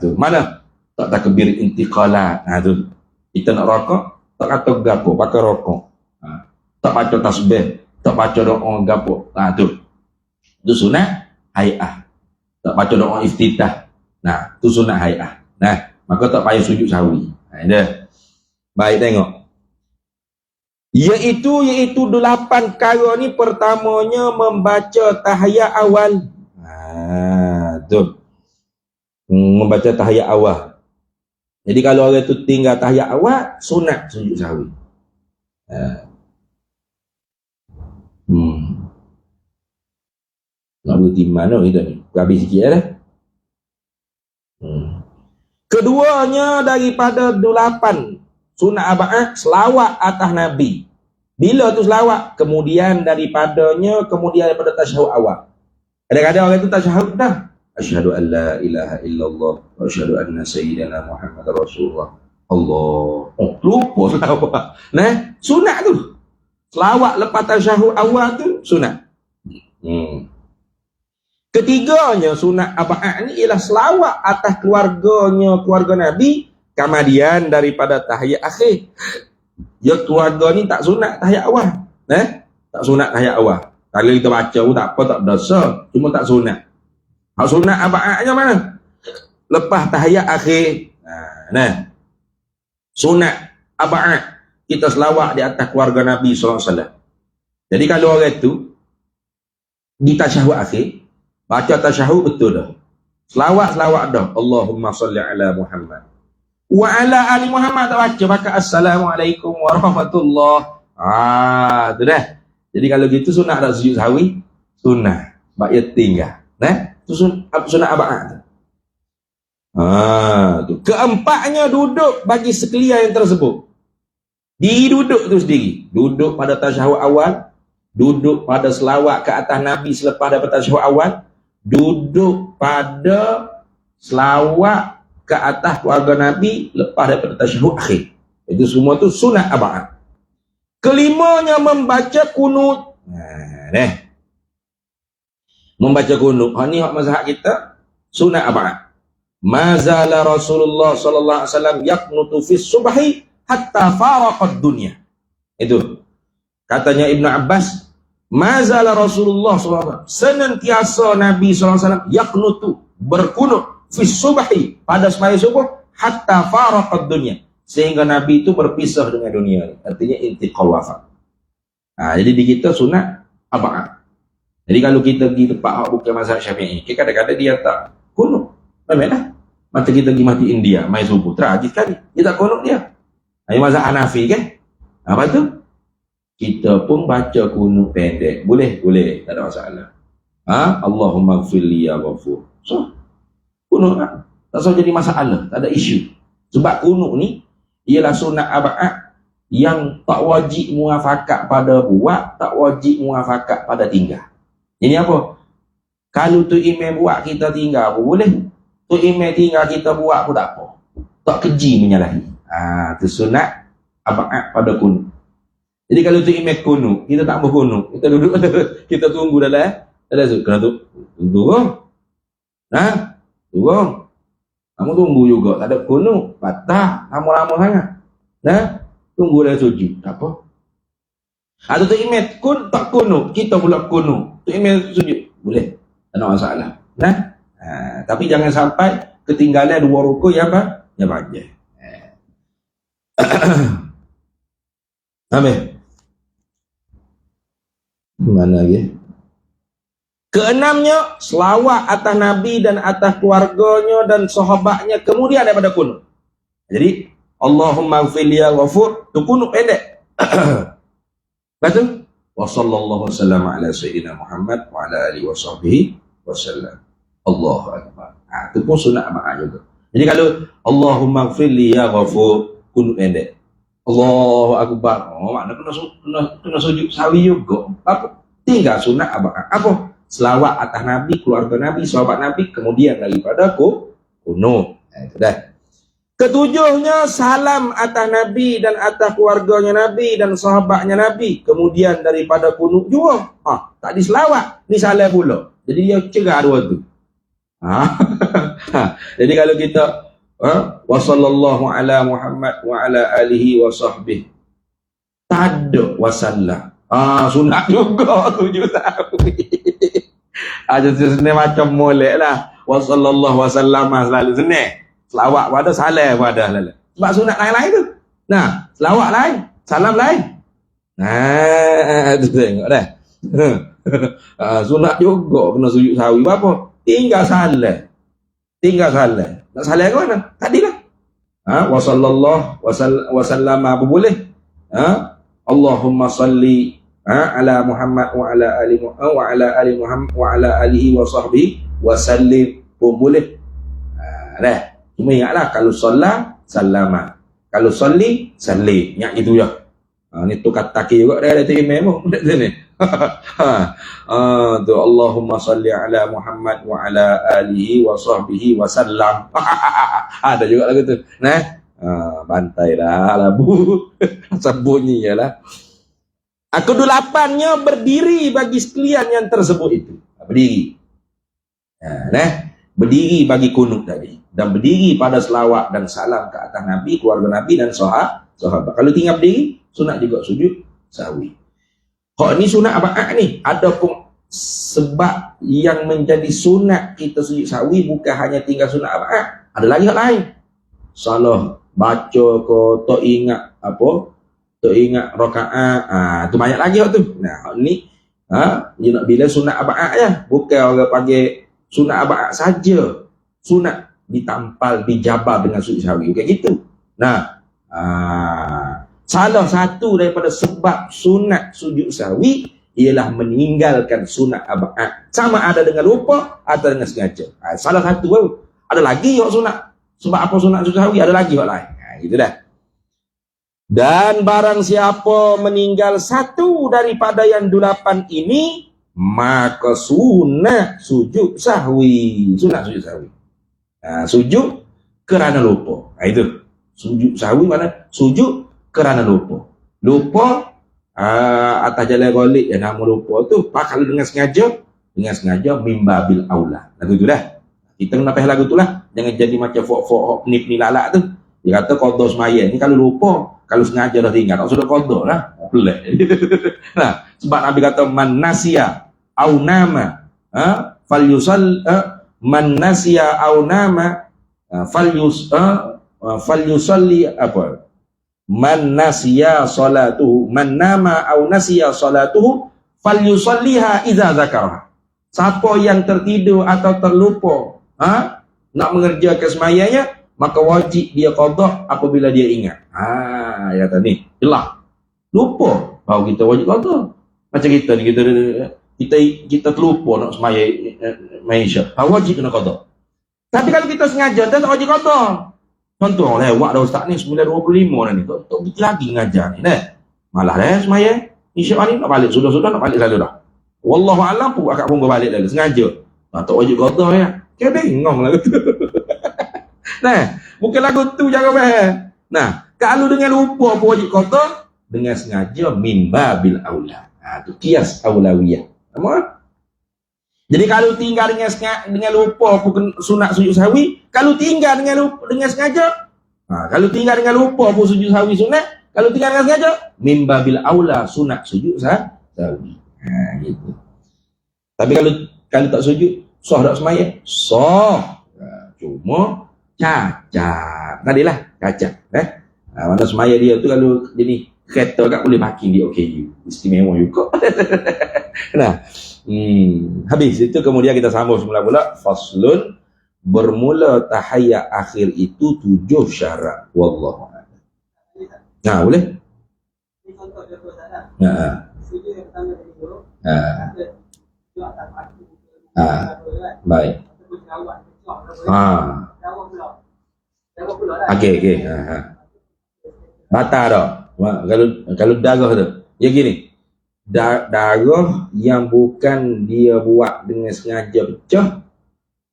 Tu. Mana? Tak takbir intiqalat. Tu. Kita nak rokok, tak kata gapo, pakai rokok. Tak baca tasbih, tak baca doa gapo. Tu. Tu sunat hayat. Tak baca doa iftitah. Tu sunat hayat. Maka tak payah sujud sawi. Baik, tengok. Iaitu 8 perkara ni. Pertamanya membaca tahiyat awal. Tu. Membaca tahiyat awal. Jadi kalau orang tu tinggal tahiyat awal, sunat sujud sawi. Nak berhenti mana kita ni? Habis sikit dah. Keduanya daripada 8 sunat aba'ah, selawat atas Nabi. Bila tu selawat? Kemudian daripada tasyahud awal. Kadang-kadang orang tu tasyahud dah. Asyhadu an la ilaha illallah wa asyhadu anna sayyidina Muhammadar Rasulullah. Allah. Lupa selawat. Sunat tu. Selawat lepas tasyahud awal tu sunat. Ketiganya sunat aba'ah ni ialah selawat atas keluarga Nabi, kemudian daripada tahiyat akhir. Ya, keluarga ni tak sunat tahiyat awal. Tak sunat tahiyat awal. Kalau kita baca pun tak apa, tak berdosa, cuma tak sunat. Hak sunat aba'ahnya mana? Lepas tahiyat akhir. Sunat aba'ah, kita selawat di atas keluarga Nabi SAW. Jadi kalau orang tu di tasyahud akhir, baca tasyahud betul dah. Selawat dah. Allahumma salli ala Muhammad wa ala ali Muhammad, tak baca assalamualaikum warahmatullah. Tu dah. Jadi kalau gitu sunat tak sujud sahwi? Sunat. Sebab ia tinggal. Itu sunat aba'ah. Tu. Keempatnya duduk bagi sekalian yang tersebut. Duduk tu sendiri. Duduk pada tasyahud awal, duduk pada selawat ke atas Nabi selepas daripada tasyahud awal, duduk pada selawat ke atas keluarga Nabi lepas daripada tasyahud akhir. Itu semua tu sunat aba'ah. Kelimanya membaca kunut. Membaca kunut. Ini hak mazhab kita, sunat aba'ah. Mazala Rasulullah sallallahu alaihi wasallam yaqnutu fis subhi hatta faraqad dunya. Itu katanya Ibnu Abbas, mazala Rasulullah SAW, senantiasa Nabi SAW yaqnutu, berkunut, fis subhi, pada sembahyang subuh, hatta faraqad dunya, sehingga Nabi itu berpisah dengan dunia. Artinya intiqal wafat. Jadi di kita sunat aba'ah. Jadi kalau kita pergi tempat bukan mazhab Syafi'i, kadang-kadang dia tak kunut. Memanglah mata kita pergi mati India main subuh, tragis sekali, dia tak kunut dia. Ini mazhab Hanafi kan. Apa tu? Kita pun baca kunut pendek. Boleh? Boleh. Tak ada masalah. Allahumma gfirli ya ghafur. So, kunut lah. Tak usah jadi masalah. Tak ada isu. Sebab kunut ni ialah sunat aba'ah yang tak wajib muafakat pada buat, tak wajib muafakat pada tinggal. Ini apa? Kalau tu imam buat kita tinggal pun boleh. Tu imam tinggal kita buat pun tak apa. Tak keji menyalahi. Itu sunat aba'ah pada kunut. Jadi kalau tu imam kunut, kita tak mau kunut, kita duduk, kita tunggu dalam kena tunggu. Tunggu. Kamu tunggu juga, tak ada kunut, patah, lama-lama sangat. Tunggu dalam sujud, tak apa. Atau tu imam tak kunut, kita pula kunut. Tu imam sujud, boleh, tak ada masalah. Tapi jangan sampai ketinggalan dua rukuk yang apa? Yang panjang. Amin. Mana lagi? Keenamnya, selawat atas Nabi dan atas keluarganya dan sahabatnya kemudian daripada kunut. Jadi, Allahumma gfirli ya ghafur, tu kunut pendek. Betul? Wa sallallahu wasallam ala sayyidina Muhammad wa ala alihi wa sahbihi wasallam. Allahu akbar. Itu pun sunat aba'ah juga. Jadi kalau Allahumma gfirli ya ghafur, kunut pendek. Allahu akbar. Makna kena sujud sawi juga. Apa? Tinggal sunat aba'ah. Apa? Selawat atas Nabi, keluarga Nabi, sahabat Nabi, kemudian daripada kunut. Itu dah. Ketujuhnya, salam atas Nabi dan atas keluarganya Nabi dan sahabatnya Nabi, kemudian daripada kunut juga. Tak diselawat, ni salam pula. Jadi dia cerah dua tu. Jadi kalau kita wa sallallahu ala Muhammad wa ala alihi wa sahbihi, tak ada wasallam. Sunat juga tujuh tahun. Jadi macam molek lah. Wa sallallahu wasallam selalu senang. Selawat pada salam pada lalu. Sebab sunat lain-lain tu. Selawat lain, salam lain. Tu tengok dah. Sunat juga kena sujud sawi. Apa? Tinggal salam. Nak salam ke mana? Tadilah. Wa sallallahu wasallam apa boleh? Allahumma salli ala Muhammad wa ala ali Muhammad wa ala alihi wa sahbihi wa sallim pun boleh. Dah. Cuma ingatlah kalau solat salama, kalau salli salli, ingat itu je. Ni tukar taki juga dia ada imam pun dekat sini. Tu Allahumma salli ala Muhammad wa ala alihi wa sahbihi wa sallam. Ada juga lagu tu. Bantai dah labu. Sembunyi jelah. Kedelapannya berdiri bagi sekalian yang tersebut itu. Berdiri. Berdiri bagi kunut tadi, dan berdiri pada selawat dan salam ke atas Nabi, keluarga Nabi dan sahabat. Kalau tinggal berdiri, sunat juga sujud sahwi. Kok ni sunat aba'ah ni, ada pun sebab yang menjadi sunat kita sujud sahwi bukan hanya tinggal sunat aba'ah, ada lagi hal lain. Salah baca ke, tak ingat apa, tak ingat rakaat, tu banyak lagi tu. Nah, ni dia nak bila sunat aba'ah ya, bukan orang panggil sunat aba'ah saja, sunat ditampal, dijabar dengan sujud sahwi, kayak gitu. Nah, salah satu daripada sebab sunat sujud sahwi ialah meninggalkan sunat aba'ah, sama ada dengan lupa atau dengan sengaja. Salah satu baru. Ada lagi yang sunat. Sebab apa sunat sujud sahwi? Ada lagi yang lain. Gitu dah. Dan barang siapa meninggal satu daripada yang 8 ini, maka sunat sujud sahwi. Sunat sujud sahwi. Sujud kerana lupa. Itu. Sujud sahwi mana? Sujud kerana lupa. Lupa atas jalan golik yang nama lupa tu. Kalau dengan sengaja mimbabil aula. Lagu tu dah. Kita kena faham lagu tu lah. Jangan jadi macam fok-fok ni lalak tu. Dia kata qadha semaya ni kalau lupa, kalau sengaja dah tinggal, tak sudah qadha lah. Pelik. Nah, sebab Nabi kata man nasiya au nama, man nasiya au nama falyusalli apa? Man nasiya salatuhu, man nama au nasiya salatuhu falyusalliha idza zakaraha. Siapa yang tertidur atau terlupa nak mengerjakan semayanya, maka wajib dia qada apabila dia ingat. Ya tadi jelas. Lupa baru kita wajib qada. Macam kita ni, kita terlupa nak semaya Malaysia, wajib kena qada. Tapi kalau kita sengaja, tak wajib qada. Contoh lewat dah ustaz ni 9.25 dah ni, tak lagi ngajar ni dah. Malah dah semaya insya-Allah ni nak balik, sudah nak balik lalu dah. Wallahu a'lam pun akak pun balik lagi sengaja. Tak wajib qada ya. Kaya bengong lah tu. Nah, bukan lagu tu jangan faham. Nah, kalau dengan lupa pun wajib qada, dengan sengaja mimbabil aula. Tu kias aulawiyah. Apa? Jadi kalau tinggal dengan lupa pun sunat sujud sahwi, kalau tinggal dengan sengaja, kalau tinggal dengan lupa pun sujud sahwi sunat, kalau tinggal dengan sengaja mimbabil aula sunat sujud sahwi. Gitu. Tapi kalau tak sujud, sah tak semaya? Sah. Cuma cacat. Tadilah cacat. Mana semaya dia tu kalau jadi kereta kat boleh parking dia OKU. Istimewa juga. Nah, habis itu kemudian kita sambung semula pula faslun, bermula tahiyat akhir itu 7 syarat. Wallahu a'lam. Boleh? Ini contoh dia sujud yang pertama dari dulu. Baik. Okey. Batal dah. Kalau darah tu. Ya gini. Darah yang bukan dia buat dengan sengaja pecah,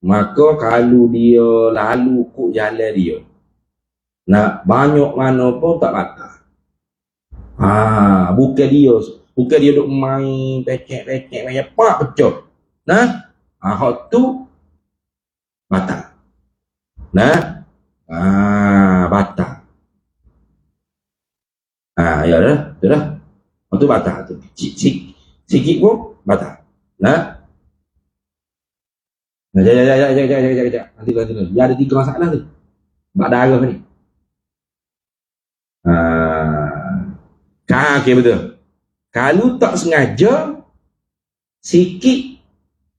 maka kalau dia lalu kok jalan dia, nak banyak mana pun tak batal. Bukan dia duk main pecek macam pak pecah. Hak tu batal. Batal. Ya dah, tu dah. Hak tu batal tu. Sikit pun batal. Sekejap. Nanti. Dia ada 3 masalah tu. Bak darah ni. Okey betul. Kalau tak sengaja, sikit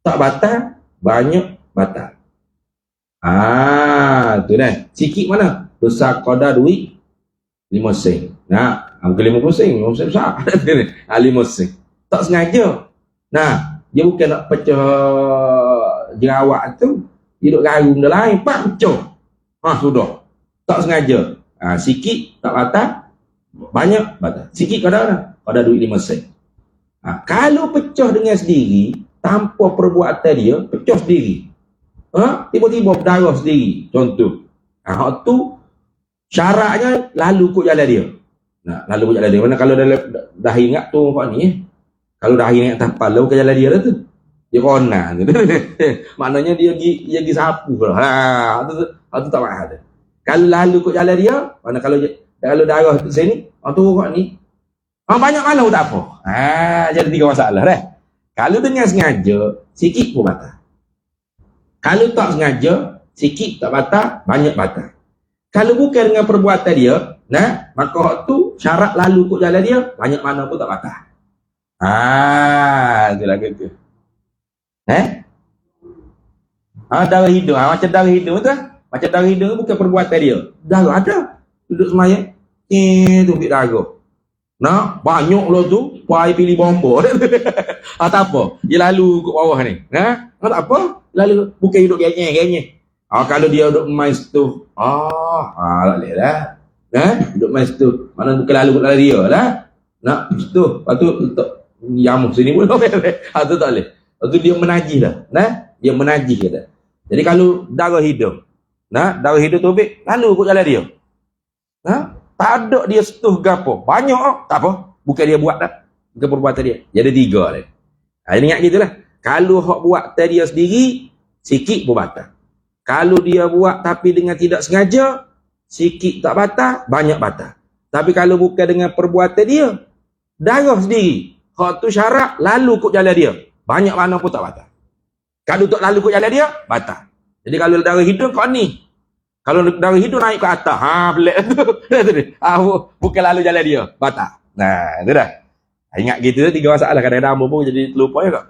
tak batal, banyak batal. Tu dah. Sikit mana? Besar qadar duit 5 sen. Bukan 50 sen, 50 sen besar. 5 sen. Tak sengaja. Dia bukan nak pecah jerawat tu. Dia duk garum dah lain, pak pecah. Sudah. Tak sengaja. Sikit tak batal, banyak batal. Sikit qadar duit 5 sen. Kalau pecah dengan sendiri, tanpa perbuatan dia, pecah sendiri. Tiba-tiba berdarah sendiri. Contoh. Hak tu syaratnya lalu kok jalan dia. Lalu kok jalan dia. Mana kalau dah ingat tu apa ni? Kalau dah ingat tak kepala bukan jalan dia tu. Dia kona gitu. Maknanya dia pergi sapu lah. Itu tak mahal. Kalau lalu kok jalan dia, mana kalau darah tu sini, tu kok ni. Banyak mana tak apa. Jadi 3 masalah dah. Kalau dengan sengaja, sikit pun batal. Kalau tak sengaja, sikit tak batal, banyak batal. Kalau bukan dengan perbuatan dia, maka hak tu syarat lalu kok jalan dia, banyak mana pun tak batal. Itulah gitu. Darah hidung. Macam darah hidung tu. Macam darah hidung bukan perbuatan dia. Darah ada. Duduk semayang. Tu ambil darah. Banyak lah tu. Puai pilih bomba. Tak apa. Dia lalu ke bawah ni. Tak apa. Lalu bukan duduk genyek. Kalau dia duduk main situ. Tak boleh lah. Duduk main situ. Mana bukan lalu ke dia lah. Situ. Lepas tu letak yamuh sini pun. Tu tak boleh. Lepas tu dia menajis dah. Dia menajis dah. Jadi kalau darah hidung. Darah hidung tu ambil. Lalu kot jalan dia. Tak ada dia setuh gapo. Banyak tak apa. Bukan dia buat dah. Bukan perbuatan dia. Jadi 3 dah. Jadi ingat gitulah. Kalau hak buat dia sendiri, sikit pun batal. Kalau dia buat tapi dengan tidak sengaja, sikit tak batal, banyak batal. Tapi kalau bukan dengan perbuatan dia, darah sendiri. Hak tu syarat lalu kot jalan dia. Banyak mana pun tak batal. Kalau tak lalu kot jalan dia, batal. Jadi kalau darah hidung kau ni. Kalau darah hidung naik ke atas, pelik tu. Bukan lalu jalan dia, batal. Itu dah. Ingat gitu 3 masalah. Kadang-kadang pun jadi terlupa juga.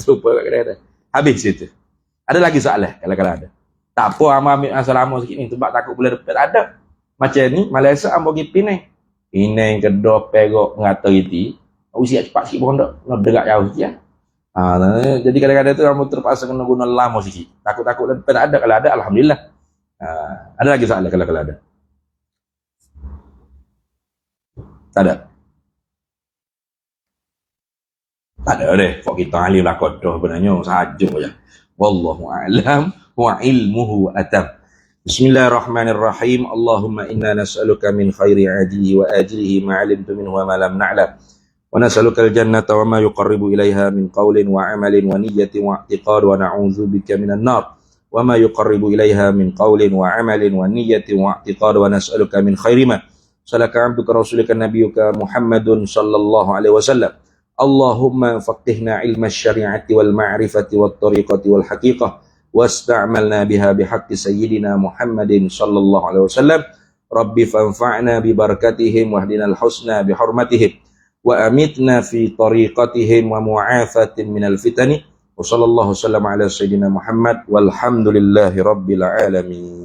Terlupa juga kadang-kadang. Habis situ. Ada lagi soalan kalau ada. Tak apa, ambil masa lama sikit ni. Sebab takut bulan depan ada. Macam ni, Malaysia ambil pergi Penang. Penang, Kedah, Perak, Ngata Riti. Usia cepat sikit pun tak. Nak dekat jauh sikit. Jadi kadang-kadang tu kamu terpaksa kena guna lama sikit. Takut-takut bulan depan ada. Kalau ada, Alhamdulillah. Ada lagi soalan kalau ada. Tak ada. Tak ada deh. Kok kita ahli belakang dah sebenarnya. Sahaja saja. Wallahu a'lam wa ilmuhu atam. Bismillahirrahmanirrahim. Allahumma inna nas'aluka min khairi ajilihi wa ajilihi ma'alimtu minhu wa ma lam na'lam. Wa nas'aluka al-jannata wa ma yuqarribu ilaiha min qawlin wa amalin wa niyyatin wa i'tiqad wa na'udzu bika minan nar. Wa ma yuqarribu ilaiha min qawlin wa amalin wa niyyatin wa i'tiqad wa nas'aluka min khairi ma salaka 'abduka rasulika nabiyyuka Muhammadun sallallahu alaihi wasallam. Allahumma faqihna ilma syari'ati wal ma'rifati wat tariqati wal haqiqah wasta'malna biha bihaqqi sayyidina Muhammadin sallallahu alaihi wasallam. Rabbi fanfa'na bi barakatihim wahdinal husna bi hurmatihim wa amitna fi tariqatihim wa mu'afatin minal fitani wa sallallahu wasallam ala sayyidina Muhammad walhamdulillahi rabbil alamin.